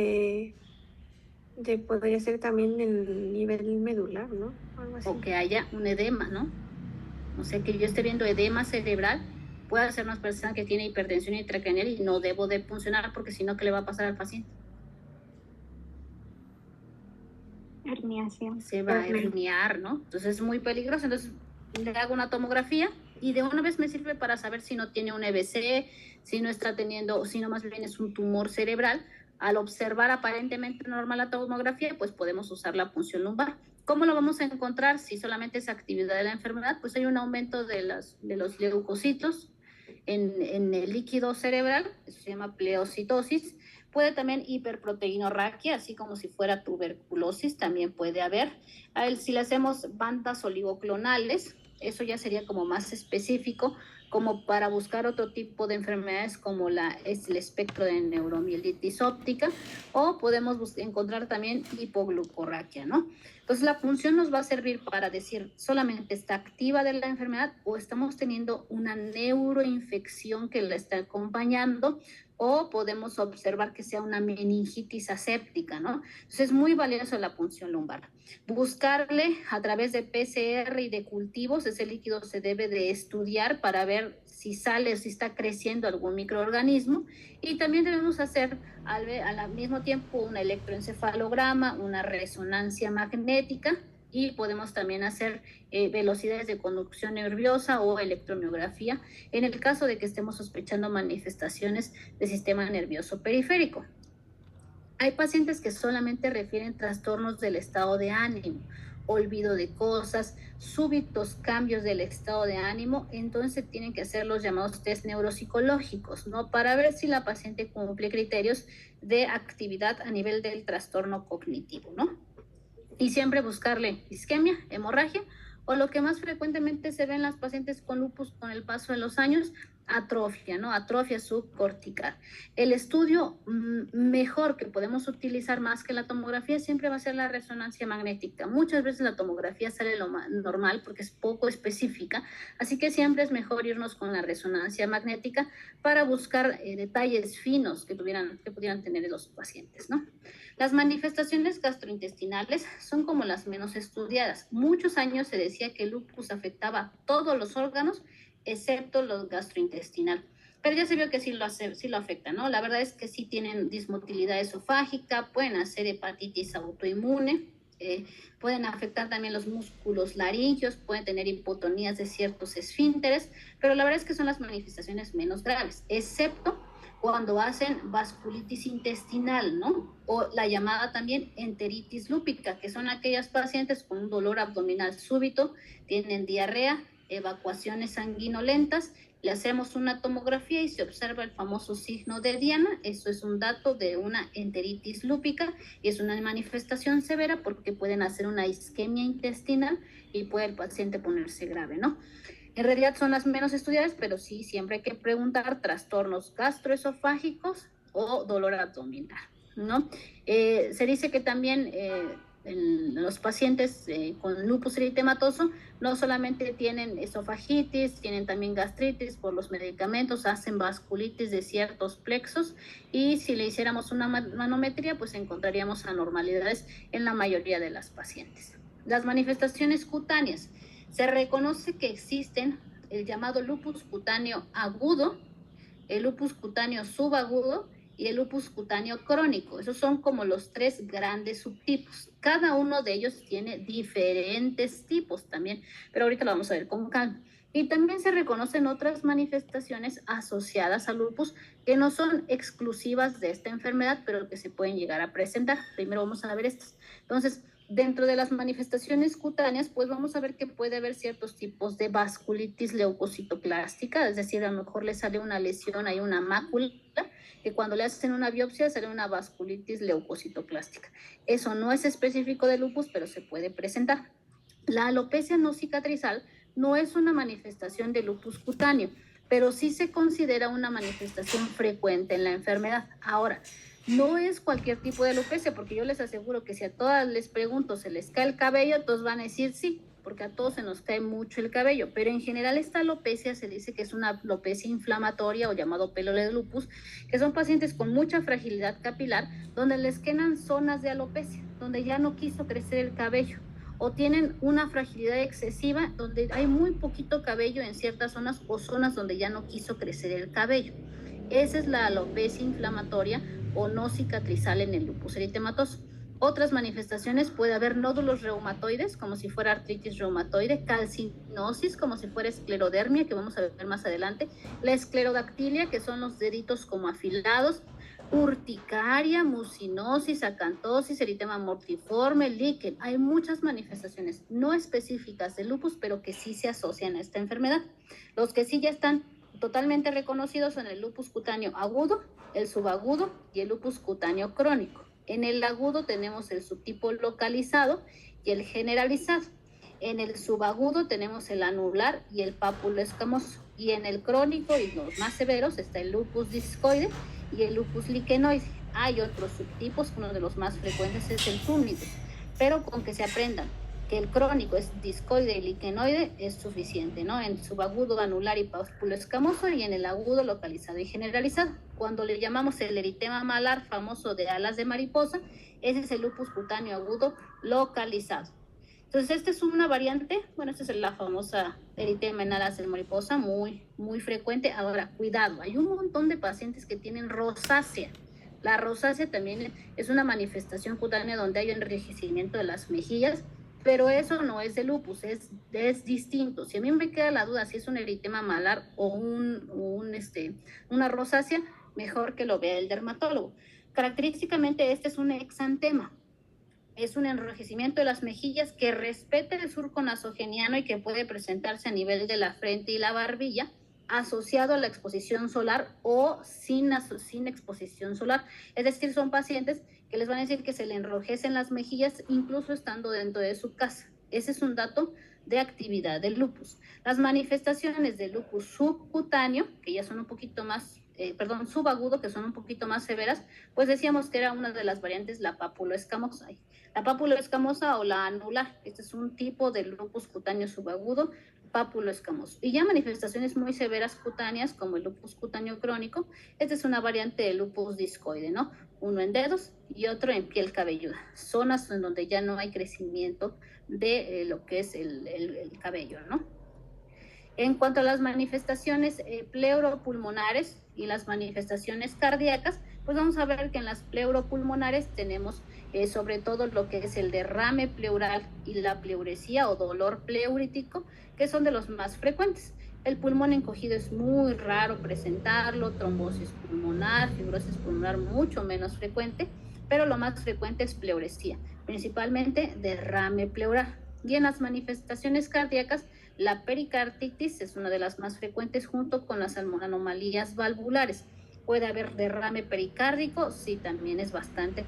podría ser también el nivel medular, ¿no? Algo así. O que haya un edema, ¿no? O sea, que yo esté viendo edema cerebral, puede ser una persona que tiene hipertensión intracraneal y no debo de puncionar porque si no, ¿qué le va a pasar al paciente? herniación. Se va a herniar, ¿no? Entonces es muy peligroso. Entonces le hago una tomografía y de una vez me sirve para saber si no tiene un EBC, si no está teniendo, si no más bien es un tumor cerebral. Al observar aparentemente normal la tomografía, pues podemos usar la punción lumbar. ¿Cómo lo vamos a encontrar? Si solamente es actividad de la enfermedad, pues hay un aumento de los leucocitos en el líquido cerebral, eso se llama pleocitosis. Puede también hiperproteinorraquia, así como si fuera tuberculosis, también puede haber. Si le hacemos bandas oligoclonales, eso ya sería como más específico, como para buscar otro tipo de enfermedades como el espectro de neuromielitis óptica, o podemos encontrar también hipoglucorraquia, ¿no? Entonces la punción nos va a servir para decir solamente está activa de la enfermedad o estamos teniendo una neuroinfección que la está acompañando, o podemos observar que sea una meningitis aséptica, ¿no? Entonces es muy valiosa la punción lumbar. Buscarle a través de PCR y de cultivos, ese líquido se debe de estudiar para ver si sale, si está creciendo algún microorganismo, y también debemos hacer al mismo tiempo un electroencefalograma, una resonancia magnética, y podemos también hacer velocidades de conducción nerviosa o electromiografía en el caso de que estemos sospechando manifestaciones del sistema nervioso periférico. Hay pacientes que solamente refieren trastornos del estado de ánimo, olvido de cosas, súbitos cambios del estado de ánimo, entonces tienen que hacer los llamados test neuropsicológicos, ¿no? Para ver si la paciente cumple criterios de actividad a nivel del trastorno cognitivo, ¿no? Y siempre buscarle isquemia, hemorragia, o lo que más frecuentemente se ve en las pacientes con lupus con el paso de los años, atrofia, ¿no? Atrofia subcortical. El estudio mejor que podemos utilizar más que la tomografía siempre va a ser la resonancia magnética. Muchas veces la tomografía sale lo normal porque es poco específica, así que siempre es mejor irnos con la resonancia magnética para buscar detalles finos que pudieran tener los pacientes, ¿no? Las manifestaciones gastrointestinales son como las menos estudiadas. Muchos años se decía que el lupus afectaba todos los órganos, excepto los gastrointestinal. Pero ya se vio que sí lo afecta, ¿no? La verdad es que sí tienen dismotilidad esofágica, pueden hacer hepatitis autoinmune, pueden afectar también los músculos laringeos, pueden tener hipotonías de ciertos esfínteres, pero la verdad es que son las manifestaciones menos graves, excepto cuando hacen vasculitis intestinal, ¿no? O la llamada también enteritis lúpica, que son aquellas pacientes con un dolor abdominal súbito, tienen diarrea, evacuaciones sanguinolentas, le hacemos una tomografía y se observa el famoso signo de Diana. Eso es un dato de una enteritis lúpica y es una manifestación severa porque pueden hacer una isquemia intestinal y puede el paciente ponerse grave, ¿no? En realidad son las menos estudiadas, pero sí, siempre hay que preguntar trastornos gastroesofágicos o dolor abdominal, ¿no? Se dice que también en los pacientes con lupus eritematoso no solamente tienen esofagitis, tienen también gastritis por los medicamentos, hacen vasculitis de ciertos plexos, y si le hiciéramos una manometría, pues encontraríamos anormalidades en la mayoría de las pacientes. Las manifestaciones cutáneas. Se reconoce que existen el llamado lupus cutáneo agudo, el lupus cutáneo subagudo y el lupus cutáneo crónico. Esos son como los tres grandes subtipos. Cada uno de ellos tiene diferentes tipos también, pero ahorita lo vamos a ver con calma. Y también se reconocen otras manifestaciones asociadas al lupus que no son exclusivas de esta enfermedad, pero que se pueden llegar a presentar. Primero vamos a ver estas. Entonces, dentro de las manifestaciones cutáneas, pues vamos a ver que puede haber ciertos tipos de vasculitis leucocitoclástica, es decir, a lo mejor le sale una lesión, hay una mácula, que cuando le hacen una biopsia sale una vasculitis leucocitoclástica. Eso no es específico de lupus, pero se puede presentar. La alopecia no cicatrizal no es una manifestación de lupus cutáneo, pero sí se considera una manifestación frecuente en la enfermedad. Ahora, no es cualquier tipo de alopecia, porque yo les aseguro que si a todas les pregunto, ¿se les cae el cabello? Todos van a decir sí, porque a todos se nos cae mucho el cabello, pero en general esta alopecia se dice que es una alopecia inflamatoria o llamado pelo de lupus, que son pacientes con mucha fragilidad capilar, donde les quedan zonas de alopecia, donde ya no quiso crecer el cabello, o tienen una fragilidad excesiva, donde hay muy poquito cabello en ciertas zonas o zonas donde ya no quiso crecer el cabello. Esa es la alopecia inflamatoria o no cicatrizal en el lupus eritematoso. Otras manifestaciones, puede haber nódulos reumatoides, como si fuera artritis reumatoide, calcinosis, como si fuera esclerodermia, que vamos a ver más adelante, la esclerodactilia, que son los deditos como afilados, urticaria, mucinosis, acantosis, eritema mortiforme, líquen. Hay muchas manifestaciones no específicas de lupus, pero que sí se asocian a esta enfermedad. Los que sí ya están totalmente reconocidos son el lupus cutáneo agudo, el subagudo y el lupus cutáneo crónico. En el agudo tenemos el subtipo localizado y el generalizado. En el subagudo tenemos el anular y el pápulo escamoso. Y en el crónico y los más severos está el lupus discoide y el lupus lichenoide. Hay otros subtipos, uno de los más frecuentes es el túnidos, pero con que se aprendan que el crónico es discoide y lichenoide es suficiente, ¿no? En subagudo, anular y pápulo escamoso, y en el agudo localizado y generalizado. Cuando le llamamos el eritema malar famoso de alas de mariposa, ese es el lupus cutáneo agudo localizado. Entonces, esta es una variante, bueno, esta es la famosa eritema en alas de mariposa, muy frecuente. Ahora, cuidado, hay un montón de pacientes que tienen rosácea. La rosácea también es una manifestación cutánea donde hay enrojecimiento de las mejillas, pero eso no es de lupus, es distinto. Si a mí me queda la duda si es un eritema malar o una rosácea, mejor que lo vea el dermatólogo. Característicamente este es un exantema, es un enrojecimiento de las mejillas que respeta el surco nasogeniano y que puede presentarse a nivel de la frente y la barbilla, asociado a la exposición solar o sin exposición solar. Es decir, son pacientes que les van a decir que se le enrojecen las mejillas incluso estando dentro de su casa. Ese es un dato de actividad del lupus. Las manifestaciones del lupus subcutáneo, que ya son un poquito más, subagudo, que son un poquito más severas, pues decíamos que era una de las variantes, la papuloescamosa. La papuloescamosa o la anular, este es un tipo de lupus cutáneo subagudo, pápulo escamoso. Y ya manifestaciones muy severas cutáneas, como el lupus cutáneo crónico, esta es una variante del lupus discoide, ¿no? Uno en dedos y otro en piel cabelluda, zonas en donde ya no hay crecimiento de lo que es el cabello, ¿no? En cuanto a las manifestaciones pleuropulmonares y las manifestaciones cardíacas, pues vamos a ver que en las pleuropulmonares tenemos sobre todo lo que es el derrame pleural y la pleuresía o dolor pleurítico, que son de los más frecuentes. El pulmón encogido es muy raro presentarlo, trombosis pulmonar, fibrosis pulmonar mucho menos frecuente, pero lo más frecuente es pleuresía, principalmente derrame pleural. Y en las manifestaciones cardíacas, la pericarditis es una de las más frecuentes junto con las anomalías valvulares. Puede haber derrame pericárdico, sí, también es bastante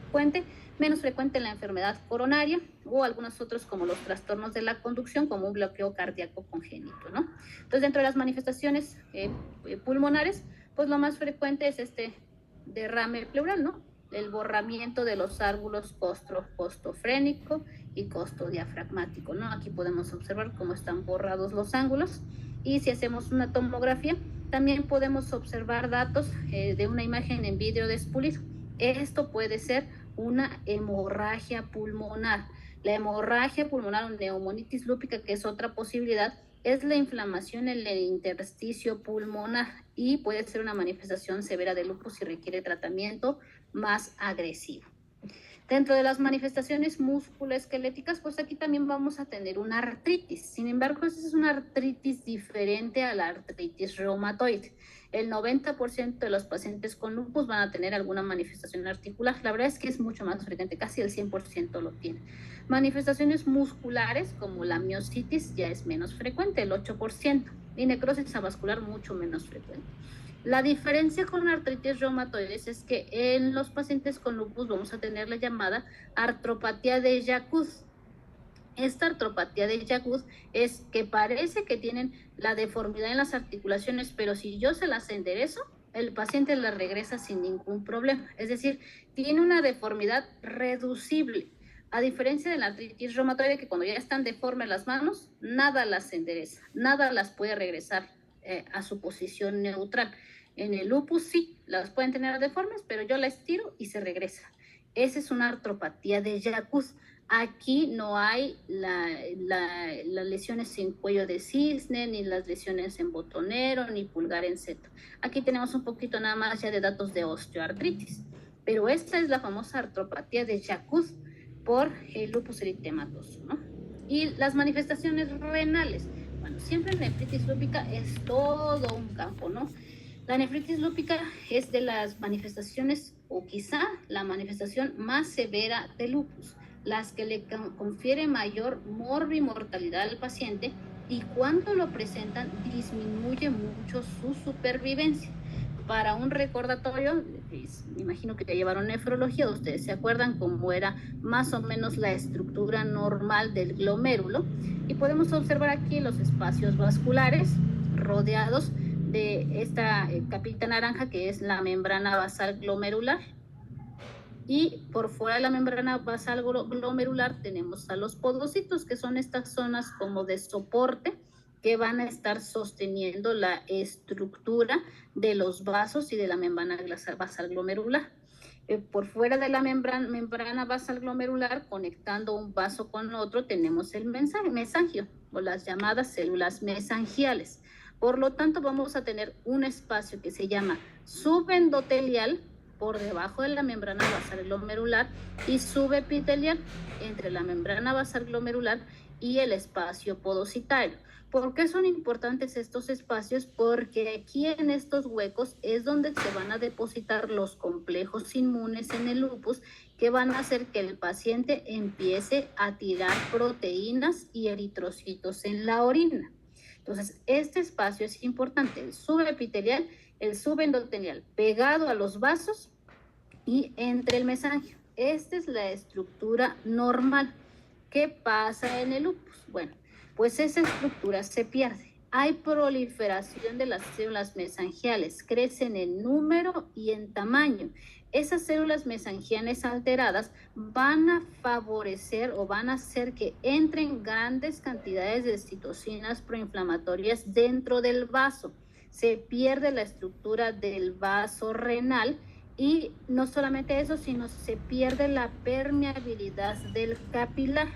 frecuente, menos frecuente en la enfermedad coronaria o algunos otros como los trastornos de la conducción, como un bloqueo cardíaco congénito, ¿no? Entonces, dentro de las manifestaciones pulmonares, pues lo más frecuente es este derrame pleural, ¿no? El borramiento de los árgulos costofrénico y costodiafragmático, ¿no? Aquí podemos observar cómo están borrados los ángulos, y si hacemos una tomografía, también podemos observar datos de una imagen en vidrio despulido. Esto puede ser una hemorragia pulmonar. La hemorragia pulmonar o neumonitis lúpica, que es otra posibilidad, es la inflamación en el intersticio pulmonar y puede ser una manifestación severa de lupus y requiere tratamiento más agresivo. Dentro de las manifestaciones musculoesqueléticas, pues aquí también vamos a tener una artritis. Sin embargo, esa es una artritis diferente a la artritis reumatoide. El 90% de los pacientes con lupus van a tener alguna manifestación articular. La verdad es que es mucho más frecuente, casi el 100% lo tiene. Manifestaciones musculares como la miositis ya es menos frecuente, el 8%, y necrosis avascular mucho menos frecuente. La diferencia con la artritis reumatoides es que en los pacientes con lupus vamos a tener la llamada artropatía de Yacoud. Esta artropatía de Yacoud es que parece que tienen la deformidad en las articulaciones, pero si yo se las enderezo, el paciente la regresa sin ningún problema. Es decir, tiene una deformidad reducible. A diferencia de la artritis reumatoide, que cuando ya están deformes las manos, nada las endereza, nada las puede regresar a su posición neutral. En el lupus sí, las pueden tener deformes, pero yo la estiro y se regresa. Esa es una artropatía de Yacoud. Aquí no hay las lesiones en cuello de cisne, ni las lesiones en botonero, ni pulgar en seto. Aquí tenemos un poquito nada más ya de datos de osteoartritis. pero esta es la famosa artropatía de Charcot por el lupus eritematoso, ¿no? Y las manifestaciones renales, bueno, siempre la nefritis lúpica es todo un campo, ¿no? La nefritis lúpica es de las manifestaciones, o quizá la manifestación más severa del lupus, las que le confiere mayor mortalidad al paciente, y cuando lo presentan disminuye mucho su supervivencia. Para un recordatorio, me imagino que ya llevaron nefrología, ustedes se acuerdan cómo era más o menos la estructura normal del glomérulo, y podemos observar aquí los espacios vasculares rodeados de esta capita naranja que es la membrana basal glomerular, y por fuera de la membrana basal glomerular tenemos a los podocitos, que son estas zonas como de soporte que van a estar sosteniendo la estructura de los vasos y de la membrana basal glomerular. Por fuera de la membrana basal glomerular, conectando un vaso con otro, tenemos el mesangio o las llamadas células mesangiales. Por lo tanto, vamos a tener un espacio que se llama subendotelial por debajo de la membrana basal glomerular y subepitelial entre la membrana basal glomerular y el espacio podocitario. ¿Por qué son importantes estos espacios? Porque aquí en estos huecos es donde se van a depositar los complejos inmunes en el lupus, que van a hacer que el paciente empiece a tirar proteínas y eritrocitos en la orina. Entonces, este espacio es importante, el subepitelial, el subendotelial, pegado a los vasos y entre el mesangio. Esta es la estructura normal. ¿Qué pasa en el lupus? Bueno, pues esa estructura se pierde. Hay proliferación de las células mesangiales, crecen en número y en tamaño. Esas células mesangiales alteradas van a favorecer o van a hacer que entren grandes cantidades de citocinas proinflamatorias dentro del vaso. Se pierde la estructura del vaso renal y no solamente eso, sino se pierde la permeabilidad del capilar.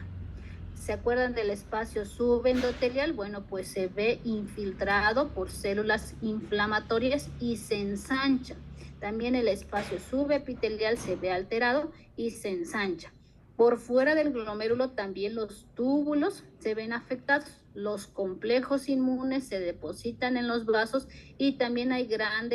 ¿Se acuerdan del espacio subendotelial? Bueno, pues se ve infiltrado por células inflamatorias y se ensancha. También el espacio subepitelial se ve alterado y se ensancha. Por fuera del glomérulo también los túbulos se ven afectados. Los complejos inmunes se depositan en los vasos y también hay gran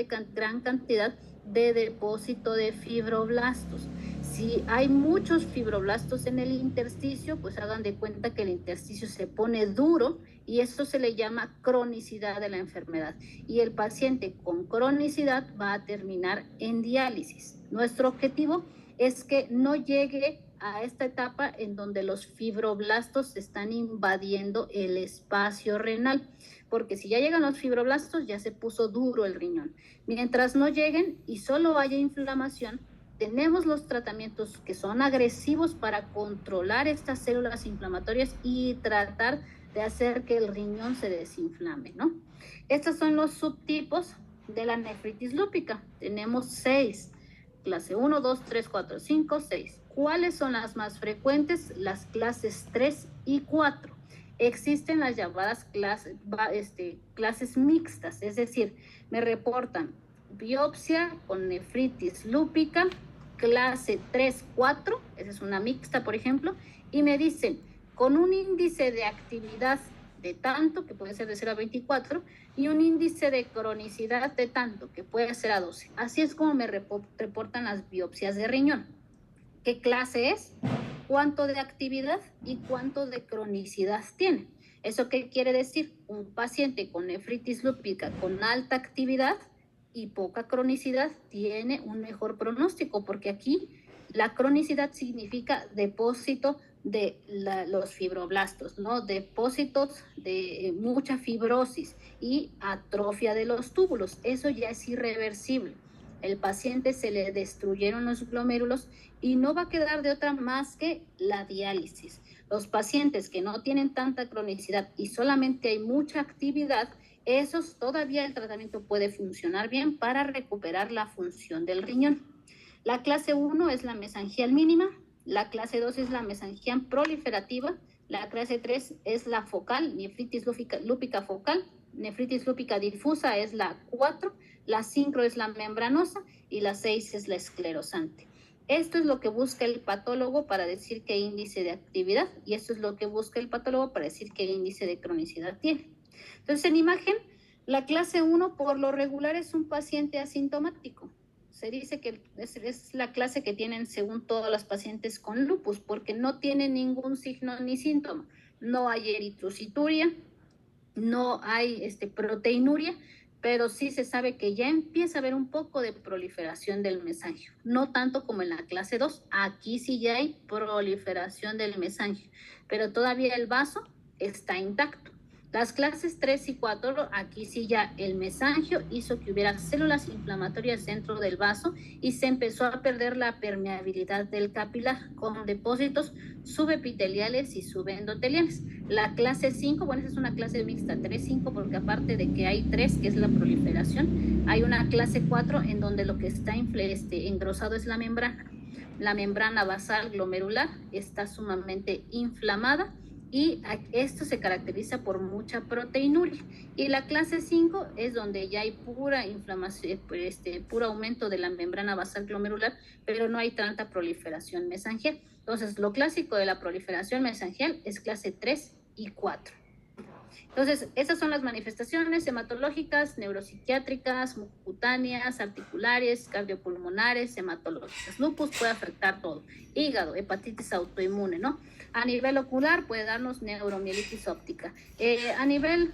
cantidad de depósito de fibroblastos. Si hay muchos fibroblastos en el intersticio, pues hagan de cuenta que el intersticio se pone duro y eso se le llama cronicidad de la enfermedad. Y el paciente con cronicidad va a terminar en diálisis. Nuestro objetivo es que no llegue a esta etapa en donde los fibroblastos están invadiendo el espacio renal, porque si ya llegan los fibroblastos ya se puso duro el riñón. Mientras no lleguen y solo haya inflamación, tenemos los tratamientos que son agresivos para controlar estas células inflamatorias y tratar de hacer que el riñón se desinflame, ¿no? Estos son los subtipos de la nefritis lúpica. Tenemos 6, clase 1, 2, 3, 4, 5, 6. ¿Cuáles son las más frecuentes? Las clases 3 y 4. Existen las llamadas clases mixtas, es decir, me reportan biopsia con nefritis lúpica, clase 3, 4, esa es una mixta, por ejemplo, y me dicen, con un índice de actividad de tanto, que puede ser de 0 a 24, y un índice de cronicidad de tanto, que puede ser a 12. Así es como me reportan las biopsias de riñón. ¿Qué clase es? ¿Cuánto de actividad y cuánto de cronicidad tiene? ¿Eso qué quiere decir? Un paciente con nefritis lúpica con alta actividad y poca cronicidad tiene un mejor pronóstico, porque aquí la cronicidad significa depósito de los fibroblastos, ¿no? Depósitos de mucha fibrosis y atrofia de los túbulos. Eso ya es irreversible. El paciente se le destruyeron los glomérulos y no va a quedar de otra más que la diálisis. Los pacientes que no tienen tanta cronicidad y solamente hay mucha actividad, esos todavía el tratamiento puede funcionar bien para recuperar la función del riñón. La clase 1 es la mesangial mínima, la clase 2 es la mesangial proliferativa, la clase 3 es la focal, nefritis lúpica focal, nefritis lúpica difusa es la 4, la 5 es la membranosa y la 6 es la esclerosante. Esto es lo que busca el patólogo para decir qué índice de actividad, y esto es lo que busca el patólogo para decir qué índice de cronicidad tiene. Entonces, en imagen, la clase 1 por lo regular es un paciente asintomático. Se dice que es la clase que tienen según todos los pacientes con lupus, porque no tienen ningún signo ni síntoma. No hay eritrocituria, no hay proteinuria, pero sí se sabe que ya empieza a haber un poco de proliferación del mesangio. No tanto como en la clase 2, aquí sí ya hay proliferación del mesangio, pero todavía el vaso está intacto. Las clases 3 y 4, aquí sí ya el mesangio hizo que hubiera células inflamatorias dentro del vaso y se empezó a perder la permeabilidad del capilar con depósitos subepiteliales y subendoteliales. La clase 5, bueno, esa es una clase mixta, 3-5, porque aparte de que hay 3, que es la proliferación, hay una clase 4 en donde lo que está engrosado es la membrana. La membrana basal glomerular está sumamente inflamada, y esto se caracteriza por mucha proteinuria. Y la clase 5 es donde ya hay pura inflamación, puro aumento de la membrana basal glomerular, pero no hay tanta proliferación mesangial. Entonces, lo clásico de la proliferación mesangial es clase 3 y 4. Entonces, esas son las manifestaciones hematológicas, neuropsiquiátricas, mucocutáneas, articulares, cardiopulmonares, hematológicas. Lupus puede afectar todo. Hígado, hepatitis autoinmune, ¿no? A nivel ocular puede darnos neuromielitis óptica. A nivel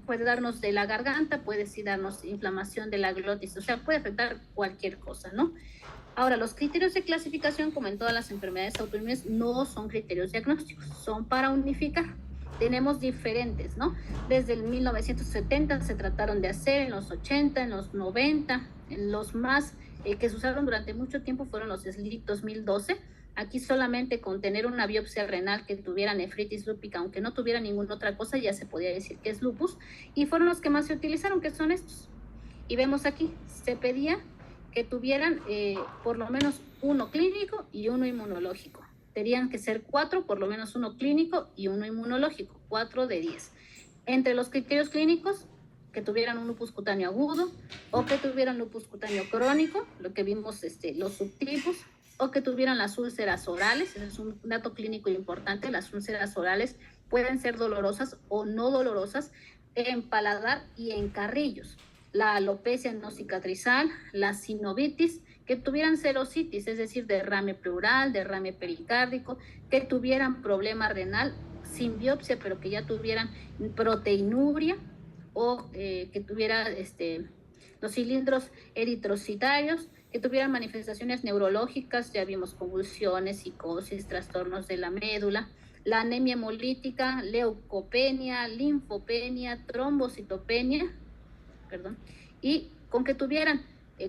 puede darnos de la garganta, puede sí darnos inflamación de la glotis, o sea, puede afectar cualquier cosa, ¿no? Ahora, los criterios de clasificación, como en todas las enfermedades autoinmunes, no son criterios diagnósticos, son para unificar. Tenemos diferentes, ¿no? Desde el 1970 se trataron de hacer, en los 80, en los 90, en los más que se usaron durante mucho tiempo fueron los SLIC 2012. Aquí solamente con tener una biopsia renal que tuviera nefritis lúpica, aunque no tuviera ninguna otra cosa, ya se podía decir que es lupus, y fueron los que más se utilizaron, que son estos. Y vemos aquí, se pedía que tuvieran por lo menos uno clínico y uno inmunológico. Tenían que ser 4, por lo menos uno clínico y uno inmunológico, 4 de 10. Entre los criterios clínicos, que tuvieran un lupus cutáneo agudo, o que tuvieran lupus cutáneo crónico, lo que vimos los subtipos, o que tuvieran las úlceras orales. Ese es un dato clínico importante. Las úlceras orales pueden ser dolorosas o no dolorosas en paladar y en carrillos. La alopecia no cicatrizal, la sinovitis, que tuvieran serositis, es decir, derrame pleural, derrame pericárdico, que tuvieran problema renal sin biopsia, pero que ya tuvieran proteinuria, o que tuviera los cilindros eritrocitarios, que tuvieran manifestaciones neurológicas, ya vimos convulsiones, psicosis, trastornos de la médula, la anemia hemolítica, leucopenia, linfopenia, trombocitopenia, y con que tuvieran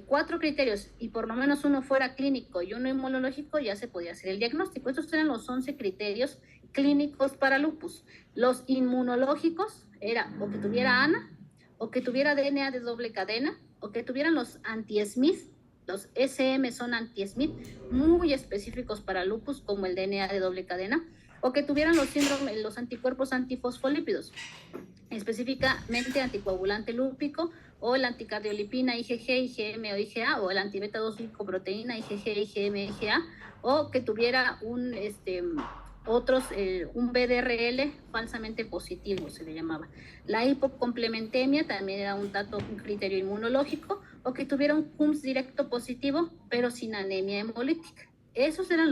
4 criterios y por lo menos uno fuera clínico y uno inmunológico, ya se podía hacer el diagnóstico. Estos eran los 11 criterios clínicos para lupus. Los inmunológicos era o que tuviera ANA, o que tuviera DNA de doble cadena, o que tuvieran los anti-Smith. Los SM son anti-Smith muy específicos para lupus, como el DNA de doble cadena, o que tuvieran los anticuerpos antifosfolípidos, específicamente anticoagulante lúpico, o el anticardiolipina IgG, IgM o IgA, o el antibeta 2 glicoproteína IgG, IgM, IgA, o que tuviera un BDRL falsamente positivo, se le llamaba. La hipocomplementemia también era un criterio inmunológico, o que tuviera un CUMS directo positivo, pero sin anemia hemolítica. Esos eran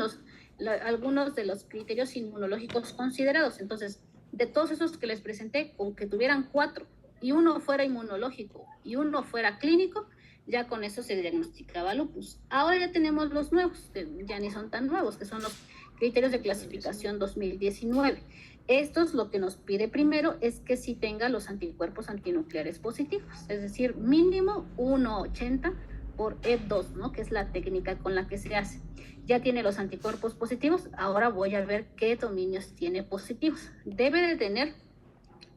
algunos de los criterios inmunológicos considerados. Entonces, de todos esos que les presenté, con que tuvieran 4 y uno fuera inmunológico y uno fuera clínico, ya con eso se diagnosticaba lupus. Ahora ya tenemos los nuevos, ya ni son tan nuevos, que son los criterios de clasificación 2019. Estos lo que nos pide primero es que sí tenga los anticuerpos antinucleares positivos, es decir, mínimo 1,80 por EB2, ¿no? Que es la técnica con la que se hace. Ya tiene los anticuerpos positivos, ahora voy a ver qué dominios tiene positivos. Debe de tener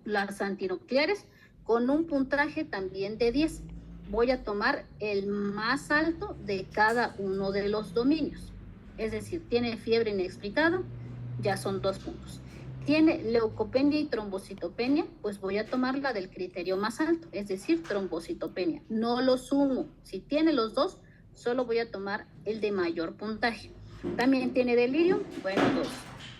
las antinucleares con un puntaje también de 10. Voy a tomar el más alto de cada uno de los dominios. Es decir, tiene fiebre inexplicada, ya son 2 puntos. tiene leucopenia y trombocitopenia, pues voy a tomar la del criterio más alto, es decir, trombocitopenia. No lo sumo. Si tiene los dos, solo voy a tomar el de mayor puntaje. También tiene delirio, bueno, dos.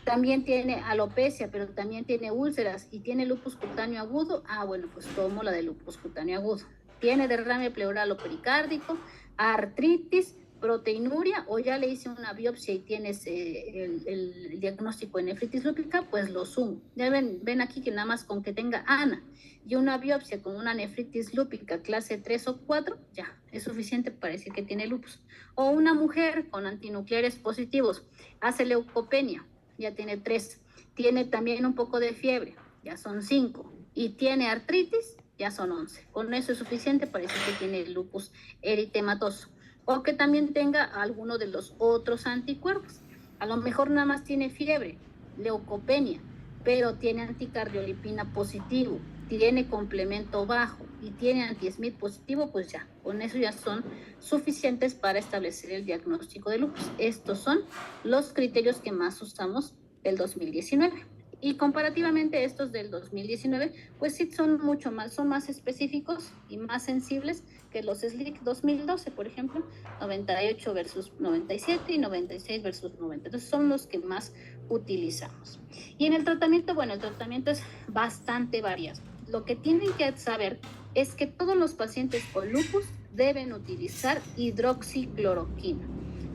También tiene alopecia, pero también tiene úlceras y tiene lupus cutáneo agudo. Bueno, pues tomo la de lupus cutáneo agudo. Tiene derrame pleural o pericárdico, artritis, proteinuria, o ya le hice una biopsia y tienes el diagnóstico de nefritis lúpica, pues lo sumo. Ya ven aquí que nada más con que tenga ANA y una biopsia con una nefritis lúpica clase 3 o 4, ya es suficiente para decir que tiene lupus. O una mujer con antinucleares positivos, hace leucopenia, ya tiene 3, tiene también un poco de fiebre, ya son 5, y tiene artritis, ya son 11. Con eso es suficiente para decir que tiene lupus eritematoso. O que también tenga alguno de los otros anticuerpos. A lo mejor nada más tiene fiebre, leucopenia, pero tiene anticardiolipina positivo, tiene complemento bajo y tiene anti-SMIT positivo, pues ya, con eso ya son suficientes para establecer el diagnóstico de lupus. Estos son los criterios que más usamos del 2019. Y comparativamente estos del 2019, pues sí son mucho más, son más específicos y más sensibles que los SLIC 2012, por ejemplo, 98 versus 97 y 96 versus 90. Entonces son los que más utilizamos. Y en el tratamiento, bueno, el tratamiento es bastante variado. Lo que tienen que saber es que todos los pacientes con lupus deben utilizar hidroxicloroquina.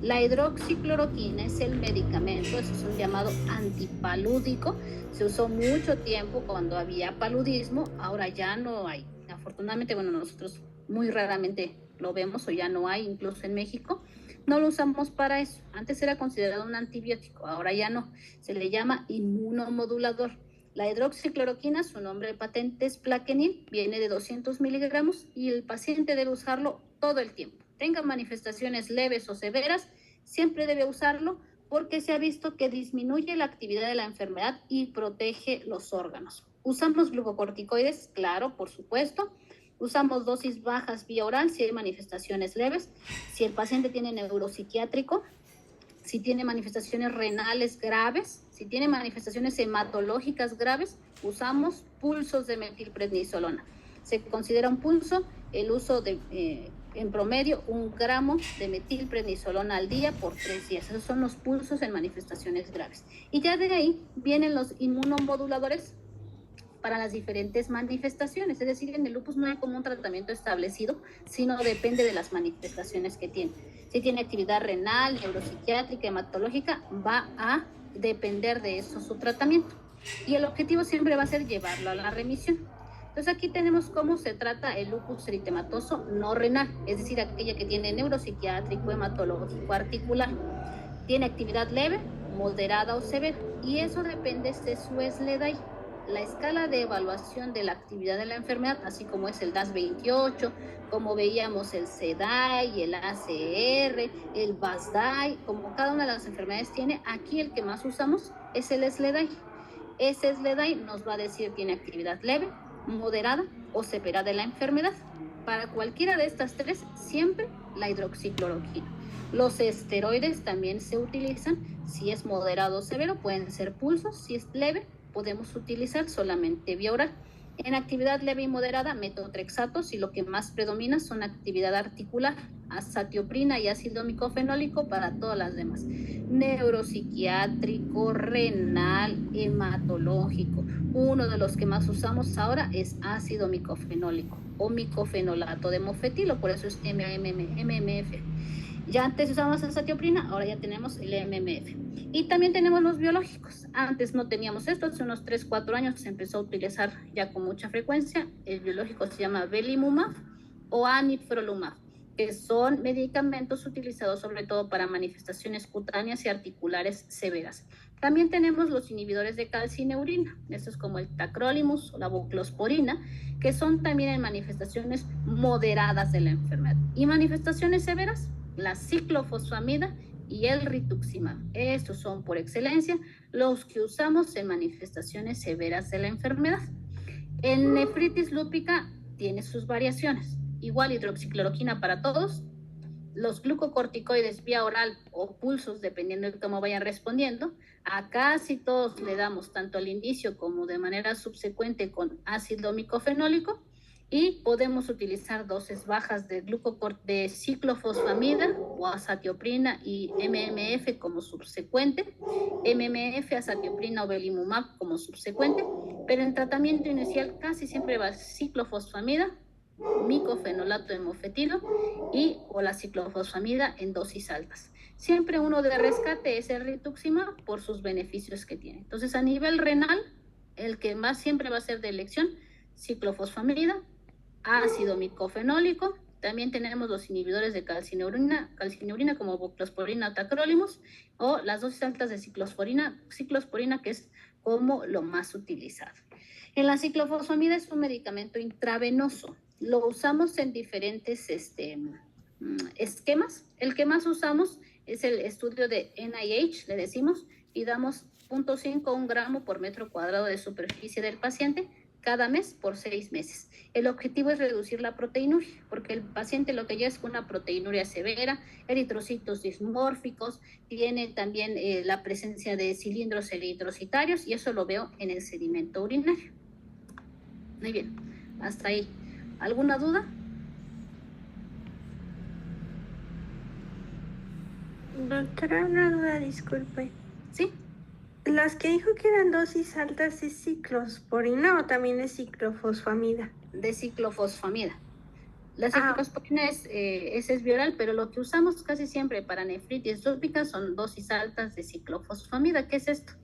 La hidroxicloroquina es el medicamento, es un llamado antipalúdico. Se usó mucho tiempo cuando había paludismo, ahora ya no hay. Afortunadamente, bueno, nosotros muy raramente lo vemos o ya no hay, incluso en México. No lo usamos para eso. Antes era considerado un antibiótico, ahora ya no. Se le llama inmunomodulador. La hidroxicloroquina, su nombre patente es Plaquenil, viene de 200 miligramos y el paciente debe usarlo todo el tiempo. Tenga manifestaciones leves o severas, siempre debe usarlo porque se ha visto que disminuye la actividad de la enfermedad y protege los órganos. Usamos glucocorticoides, claro, por supuesto. Usamos dosis bajas vía oral si hay manifestaciones leves. Si el paciente tiene neuropsiquiátrico, si tiene manifestaciones renales graves, si tiene manifestaciones hematológicas graves, usamos pulsos de metilprednisolona. Se considera un pulso el uso de, en promedio, 1 gramo de metilprednisolona al día por 3 días. Esos son los pulsos en manifestaciones graves. Y ya de ahí vienen los inmunomoduladores para las diferentes manifestaciones. Es decir, en el lupus no hay como un tratamiento establecido, sino depende de las manifestaciones que tiene. Si tiene actividad renal, neuropsiquiátrica, hematológica, va a depender de eso su tratamiento. Y el objetivo siempre va a ser llevarlo a la remisión. Entonces aquí tenemos cómo se trata el lupus eritematoso no renal, es decir, aquella que tiene neuropsiquiátrico, hematológico, articular. Tiene actividad leve, moderada o severa, y eso depende de su SLEDAI. La escala de evaluación de la actividad de la enfermedad, así como es el DAS-28, como veíamos el CDAI, el ACR, el BASDAI, como cada una de las enfermedades tiene, aquí el que más usamos es el SLEDAI. Ese SLEDAI nos va a decir tiene actividad leve, moderada o severa de la enfermedad. Para cualquiera de estas tres, siempre la hidroxicloroquina. Los esteroides también se utilizan, si es moderado o severo, pueden ser pulsos, si es leve, podemos utilizar solamente vía oral. En actividad leve y moderada, metotrexatos, y lo que más predomina son actividad articular, azatioprina y ácido micofenólico para todas las demás. Neuropsiquiátrico, renal, hematológico. Uno de los que más usamos ahora es ácido micofenólico o micofenolato de mofetilo, por eso es MMF. Ya antes usábamos azatioprina, ahora ya tenemos el MMF. Y también tenemos los biológicos. Antes no teníamos esto, hace unos 3-4 años se empezó a utilizar ya con mucha frecuencia. El biológico se llama belimumab o anifrolumab, que son medicamentos utilizados sobre todo para manifestaciones cutáneas y articulares severas. También tenemos los inhibidores de calcineurina, estos como el tacrolimus o la buclosporina, que son también en manifestaciones moderadas de la enfermedad. Y manifestaciones severas, la ciclofosfamida y el rituximab. Estos son por excelencia los que usamos en manifestaciones severas de la enfermedad. El nefritis lúpica tiene sus variaciones. Igual hidroxicloroquina para todos, Los glucocorticoides vía oral o pulsos, dependiendo de cómo vayan respondiendo, a casi todos le damos tanto al inicio como de manera subsecuente con ácido micofenólico, y podemos utilizar dosis bajas de ciclofosfamida o azatioprina y MMF como subsecuente, MMF, azatioprina o belimumab como subsecuente, pero en tratamiento inicial casi siempre va ciclofosfamida, micofenolato de mofetilo o la ciclofosfamida en dosis altas. Siempre uno de rescate es el rituximab por sus beneficios que tiene. Entonces, a nivel renal, el que más siempre va a ser de elección, ciclofosfamida, ácido micofenólico. También tenemos los inhibidores de calcineurina como voclosporina o tacrolimus, o las dosis altas de ciclosporina, que es como lo más utilizado. En la ciclofosfamida es un medicamento intravenoso. Lo usamos en diferentes esquemas. El que más usamos es el estudio de NIH, le decimos, y damos 0.5 a 1 gramo por metro cuadrado de superficie del paciente cada mes por 6 meses. El objetivo es reducir la proteinuria, porque el paciente lo que ya es una proteinuria severa, eritrocitos dismórficos, tiene también la presencia de cilindros eritrocitarios, y eso lo veo en el sedimento urinario. Muy bien, hasta ahí. ¿Alguna duda? Doctora, una duda, disculpe. Sí. ¿Las que dijo que eran dosis altas es ciclosporina o también es ciclofosfamida? De ciclofosfamida. La ciclosporina es bioral, pero lo que usamos casi siempre para nefritis lúpica son dosis altas de ciclofosfamida. ¿Qué es esto?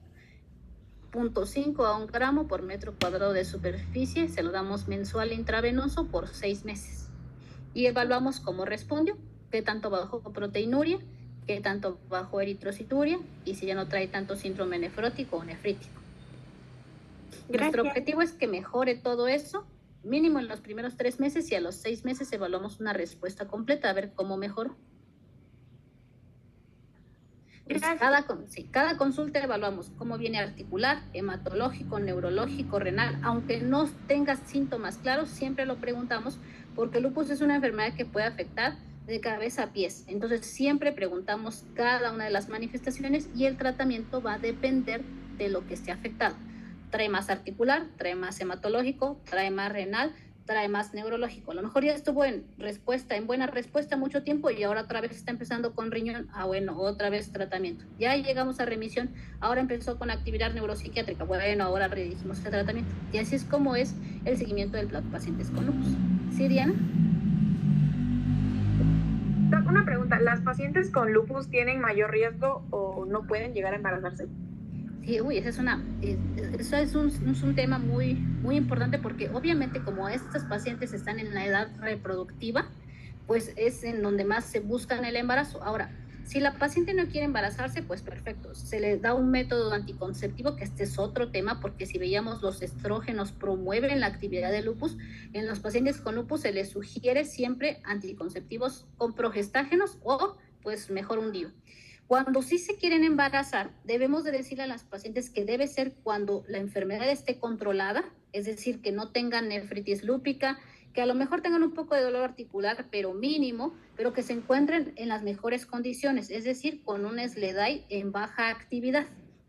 0.5 a 1 gramo por metro cuadrado de superficie, se lo damos mensual intravenoso por 6 meses. Y evaluamos cómo respondió, qué tanto bajó proteinuria, qué tanto bajó eritrocituria, y si ya no trae tanto síndrome nefrótico o nefrítico. Nuestro objetivo es que mejore todo eso, mínimo en los primeros 3 meses, y a los 6 meses evaluamos una respuesta completa, a ver cómo mejoró. Cada consulta evaluamos cómo viene articular, hematológico, neurológico, renal. Aunque no tenga síntomas claros, siempre lo preguntamos, porque el lupus es una enfermedad que puede afectar de cabeza a pies. Entonces siempre preguntamos cada una de las manifestaciones, y el tratamiento va a depender de lo que esté afectado. Trae más articular, trae más hematológico, trae más renal, trae más neurológico. A lo mejor ya estuvo en buena respuesta mucho tiempo, y ahora otra vez está empezando con riñón. Bueno, otra vez tratamiento. Ya llegamos a remisión, ahora empezó con actividad neuropsiquiátrica. Bueno, ahora redirigimos el tratamiento. Y así es como es el seguimiento de los pacientes con lupus. ¿Sí, Diana? Una pregunta, ¿las pacientes con lupus tienen mayor riesgo o no pueden llegar a embarazarse? Sí, eso es un tema muy, muy importante, porque obviamente como estas pacientes están en la edad reproductiva, pues es en donde más se buscan el embarazo. Ahora, si la paciente no quiere embarazarse, pues perfecto, se le da un método anticonceptivo, que este es otro tema, porque si veíamos, los estrógenos promueven la actividad de lupus. En los pacientes con lupus se les sugiere siempre anticonceptivos con progestágenos, o pues mejor un DIU. Cuando sí se quieren embarazar, debemos de decirle a las pacientes que debe ser cuando la enfermedad esté controlada, es decir, que no tengan nefritis lúpica, que a lo mejor tengan un poco de dolor articular, pero mínimo, pero que se encuentren en las mejores condiciones, es decir, con un SLEDAI en baja actividad.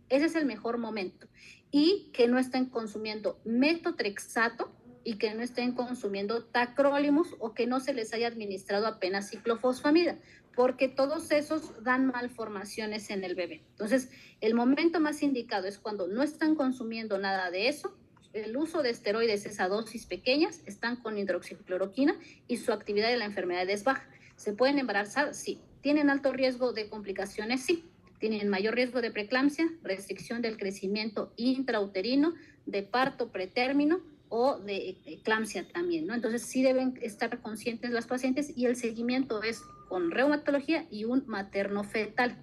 Ese es el mejor momento. Y que no estén consumiendo metotrexato, y que no estén consumiendo tacrolimus, o que no se les haya administrado apenas ciclofosfamida, porque todos esos dan malformaciones en el bebé. Entonces, el momento más indicado es cuando no están consumiendo nada de eso, el uso de esteroides es a dosis pequeñas, están con hidroxicloroquina, y su actividad de la enfermedad es baja. ¿Se pueden embarazar? Sí. ¿Tienen alto riesgo de complicaciones? Sí. ¿Tienen mayor riesgo de preeclampsia, restricción del crecimiento intrauterino, de parto pretérmino o de eclampsia también, ¿no? Entonces sí deben estar conscientes las pacientes, y el seguimiento es con reumatología y un materno fetal.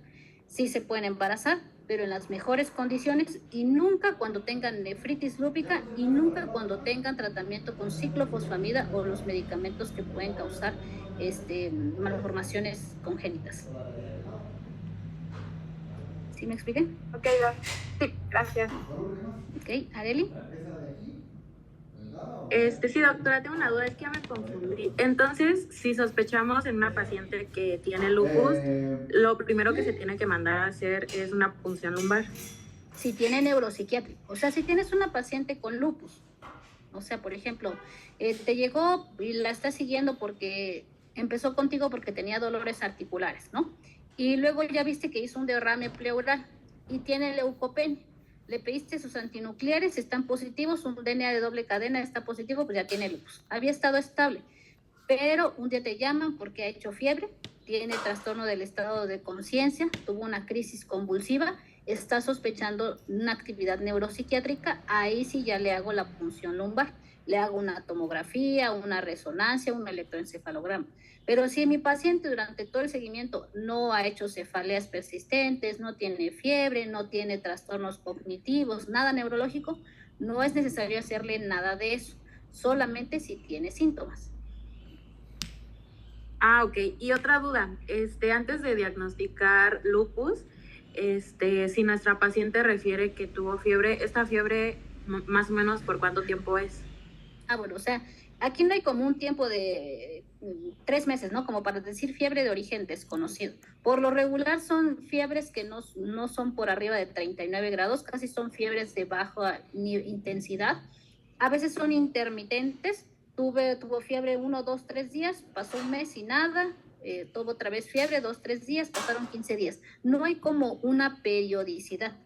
Sí se pueden embarazar, pero en las mejores condiciones, y nunca cuando tengan nefritis lúpica, y nunca cuando tengan tratamiento con ciclofosfamida o los medicamentos que pueden causar malformaciones congénitas. ¿Sí me expliqué? Ok, sí, gracias. Ok, Areli. Sí, doctora, tengo una duda, es que ya me confundí. Entonces, si sospechamos en una paciente que tiene lupus, lo primero que se tiene que mandar a hacer es una punción lumbar. Si tiene neuropsiquiátrico, o sea, si tienes una paciente con lupus, o sea, por ejemplo, te llegó y la estás siguiendo porque empezó contigo porque tenía dolores articulares, ¿no? Y luego ya viste que hizo un derrame pleural y tiene leucopenia. Le pediste sus antinucleares, están positivos, un DNA de doble cadena está positivo, pues ya tiene lupus. Había estado estable, pero un día te llaman porque ha hecho fiebre, tiene trastorno del estado de conciencia, tuvo una crisis convulsiva, está sospechando una actividad neuropsiquiátrica, ahí sí ya le hago la punción lumbar, le hago una tomografía, una resonancia, un electroencefalograma. Pero si mi paciente durante todo el seguimiento no ha hecho cefaleas persistentes, no tiene fiebre, no tiene trastornos cognitivos, nada neurológico, no es necesario hacerle nada de eso, solamente si tiene síntomas. Ah, ok. Y otra duda, antes de diagnosticar lupus, si nuestra paciente refiere que tuvo fiebre, ¿esta fiebre más o menos por cuánto tiempo es? Ah, bueno, o sea, aquí no hay como un tiempo de 3 meses, ¿no? Como para decir fiebre de origen desconocido. Por lo regular son fiebres que no son por arriba de 39 grados, casi son fiebres de baja intensidad. A veces son intermitentes. Tuvo fiebre 1, 2, 3 días, pasó un mes y nada, tuvo otra vez fiebre, 2, 3 días, pasaron 15 días. No hay como una periodicidad.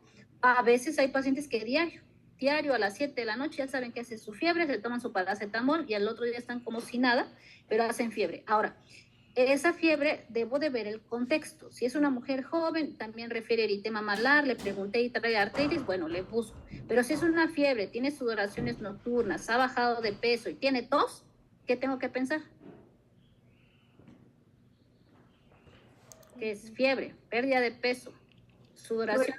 A veces hay pacientes que diario a las 7 de la noche ya saben que hace su fiebre, se toman su paracetamol y al otro día están como si nada, pero hacen fiebre. Ahora, esa fiebre debo de ver el contexto. Si es una mujer joven, también refiere eritema malar, le pregunté y trae artritis, bueno, le busco. Pero si es una fiebre, tiene sudoraciones nocturnas, ha bajado de peso y tiene tos, ¿qué tengo que pensar? Que es fiebre, pérdida de peso, sudoración,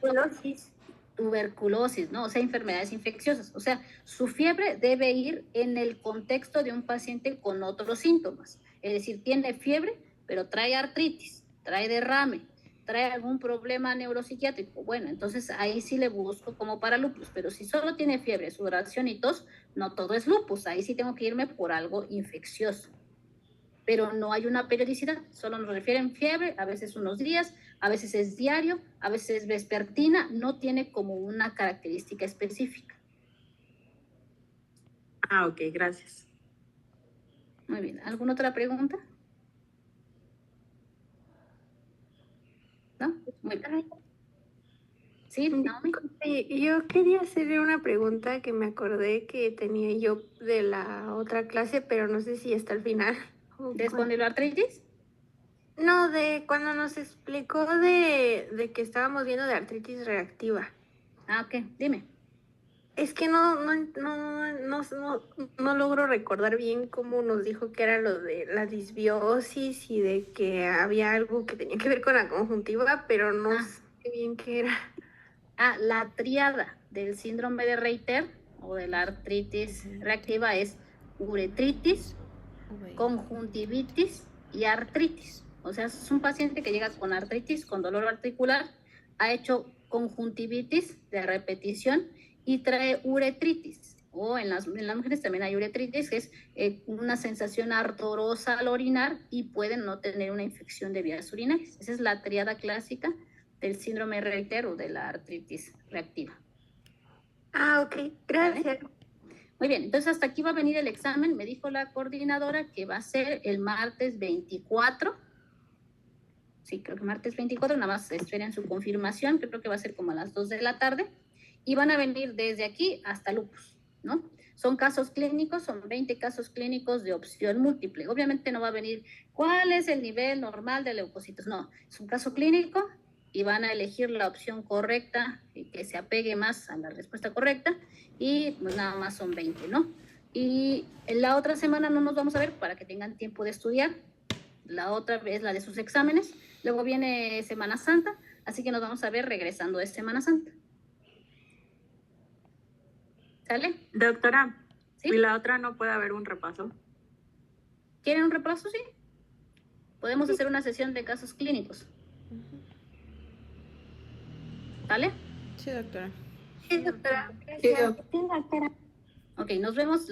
tuberculosis, ¿no? O sea, enfermedades infecciosas. O sea, su fiebre debe ir en el contexto de un paciente con otros síntomas. Es decir, tiene fiebre, pero trae artritis, trae derrame, trae algún problema neuropsiquiátrico. Bueno, entonces ahí sí le busco como para lupus, pero si solo tiene fiebre, sudoración y tos, no todo es lupus. Ahí sí tengo que irme por algo infeccioso. Pero no hay una periodicidad, solo nos refieren fiebre, a veces unos días, a veces es diario, a veces es vespertina, no tiene como una característica específica. Ah, ok, gracias. Muy bien, ¿alguna otra pregunta? ¿No? Muy bien. Sí, Naomi. Yo quería hacerle una pregunta que me acordé que tenía yo de la otra clase, pero no sé si está al final. ¿De espondiloartritis? No, de cuando nos explicó de que estábamos viendo de artritis reactiva. Ah, ok, dime. Es que no logro recordar bien cómo nos dijo que era lo de la disbiosis y de que había algo que tenía que ver con la conjuntiva, pero no sé bien qué era. La tríada del síndrome de Reiter o de la artritis reactiva es uretritis, conjuntivitis y artritis. O sea, es un paciente que llega con artritis, con dolor articular, ha hecho conjuntivitis de repetición y trae uretritis. O en las mujeres también hay uretritis, que es una sensación ardorosa al orinar y pueden no tener una infección de vías urinarias. Esa es la tríada clásica del síndrome de Reiter o de la artritis reactiva. Ah, ok, gracias. ¿Vale? Muy bien, entonces hasta aquí va a venir el examen. Me dijo la coordinadora que va a ser el martes 24. Sí, creo que martes 24, nada más esperen su confirmación, que creo que va a ser como a las 2 de la tarde. Y van a venir desde aquí hasta lupus, ¿no? Son casos clínicos, son 20 casos clínicos de opción múltiple. Obviamente no va a venir cuál es el nivel normal de leucocitos, no. Es un caso clínico y van a elegir la opción correcta y que se apegue más a la respuesta correcta y pues nada más son 20, ¿no? Y en la otra semana no nos vamos a ver para que tengan tiempo de estudiar. La otra es la de sus exámenes. Luego viene Semana Santa, así que nos vamos a ver regresando de Semana Santa. ¿Sale? Doctora, ¿Sí? ¿Y la otra no puede haber un repaso? ¿Quieren un repaso? Sí. Podemos hacer una sesión de casos clínicos. ¿Sale? Sí, doctora. Sí, doctora. Sí, doctora. Ok, nos vemos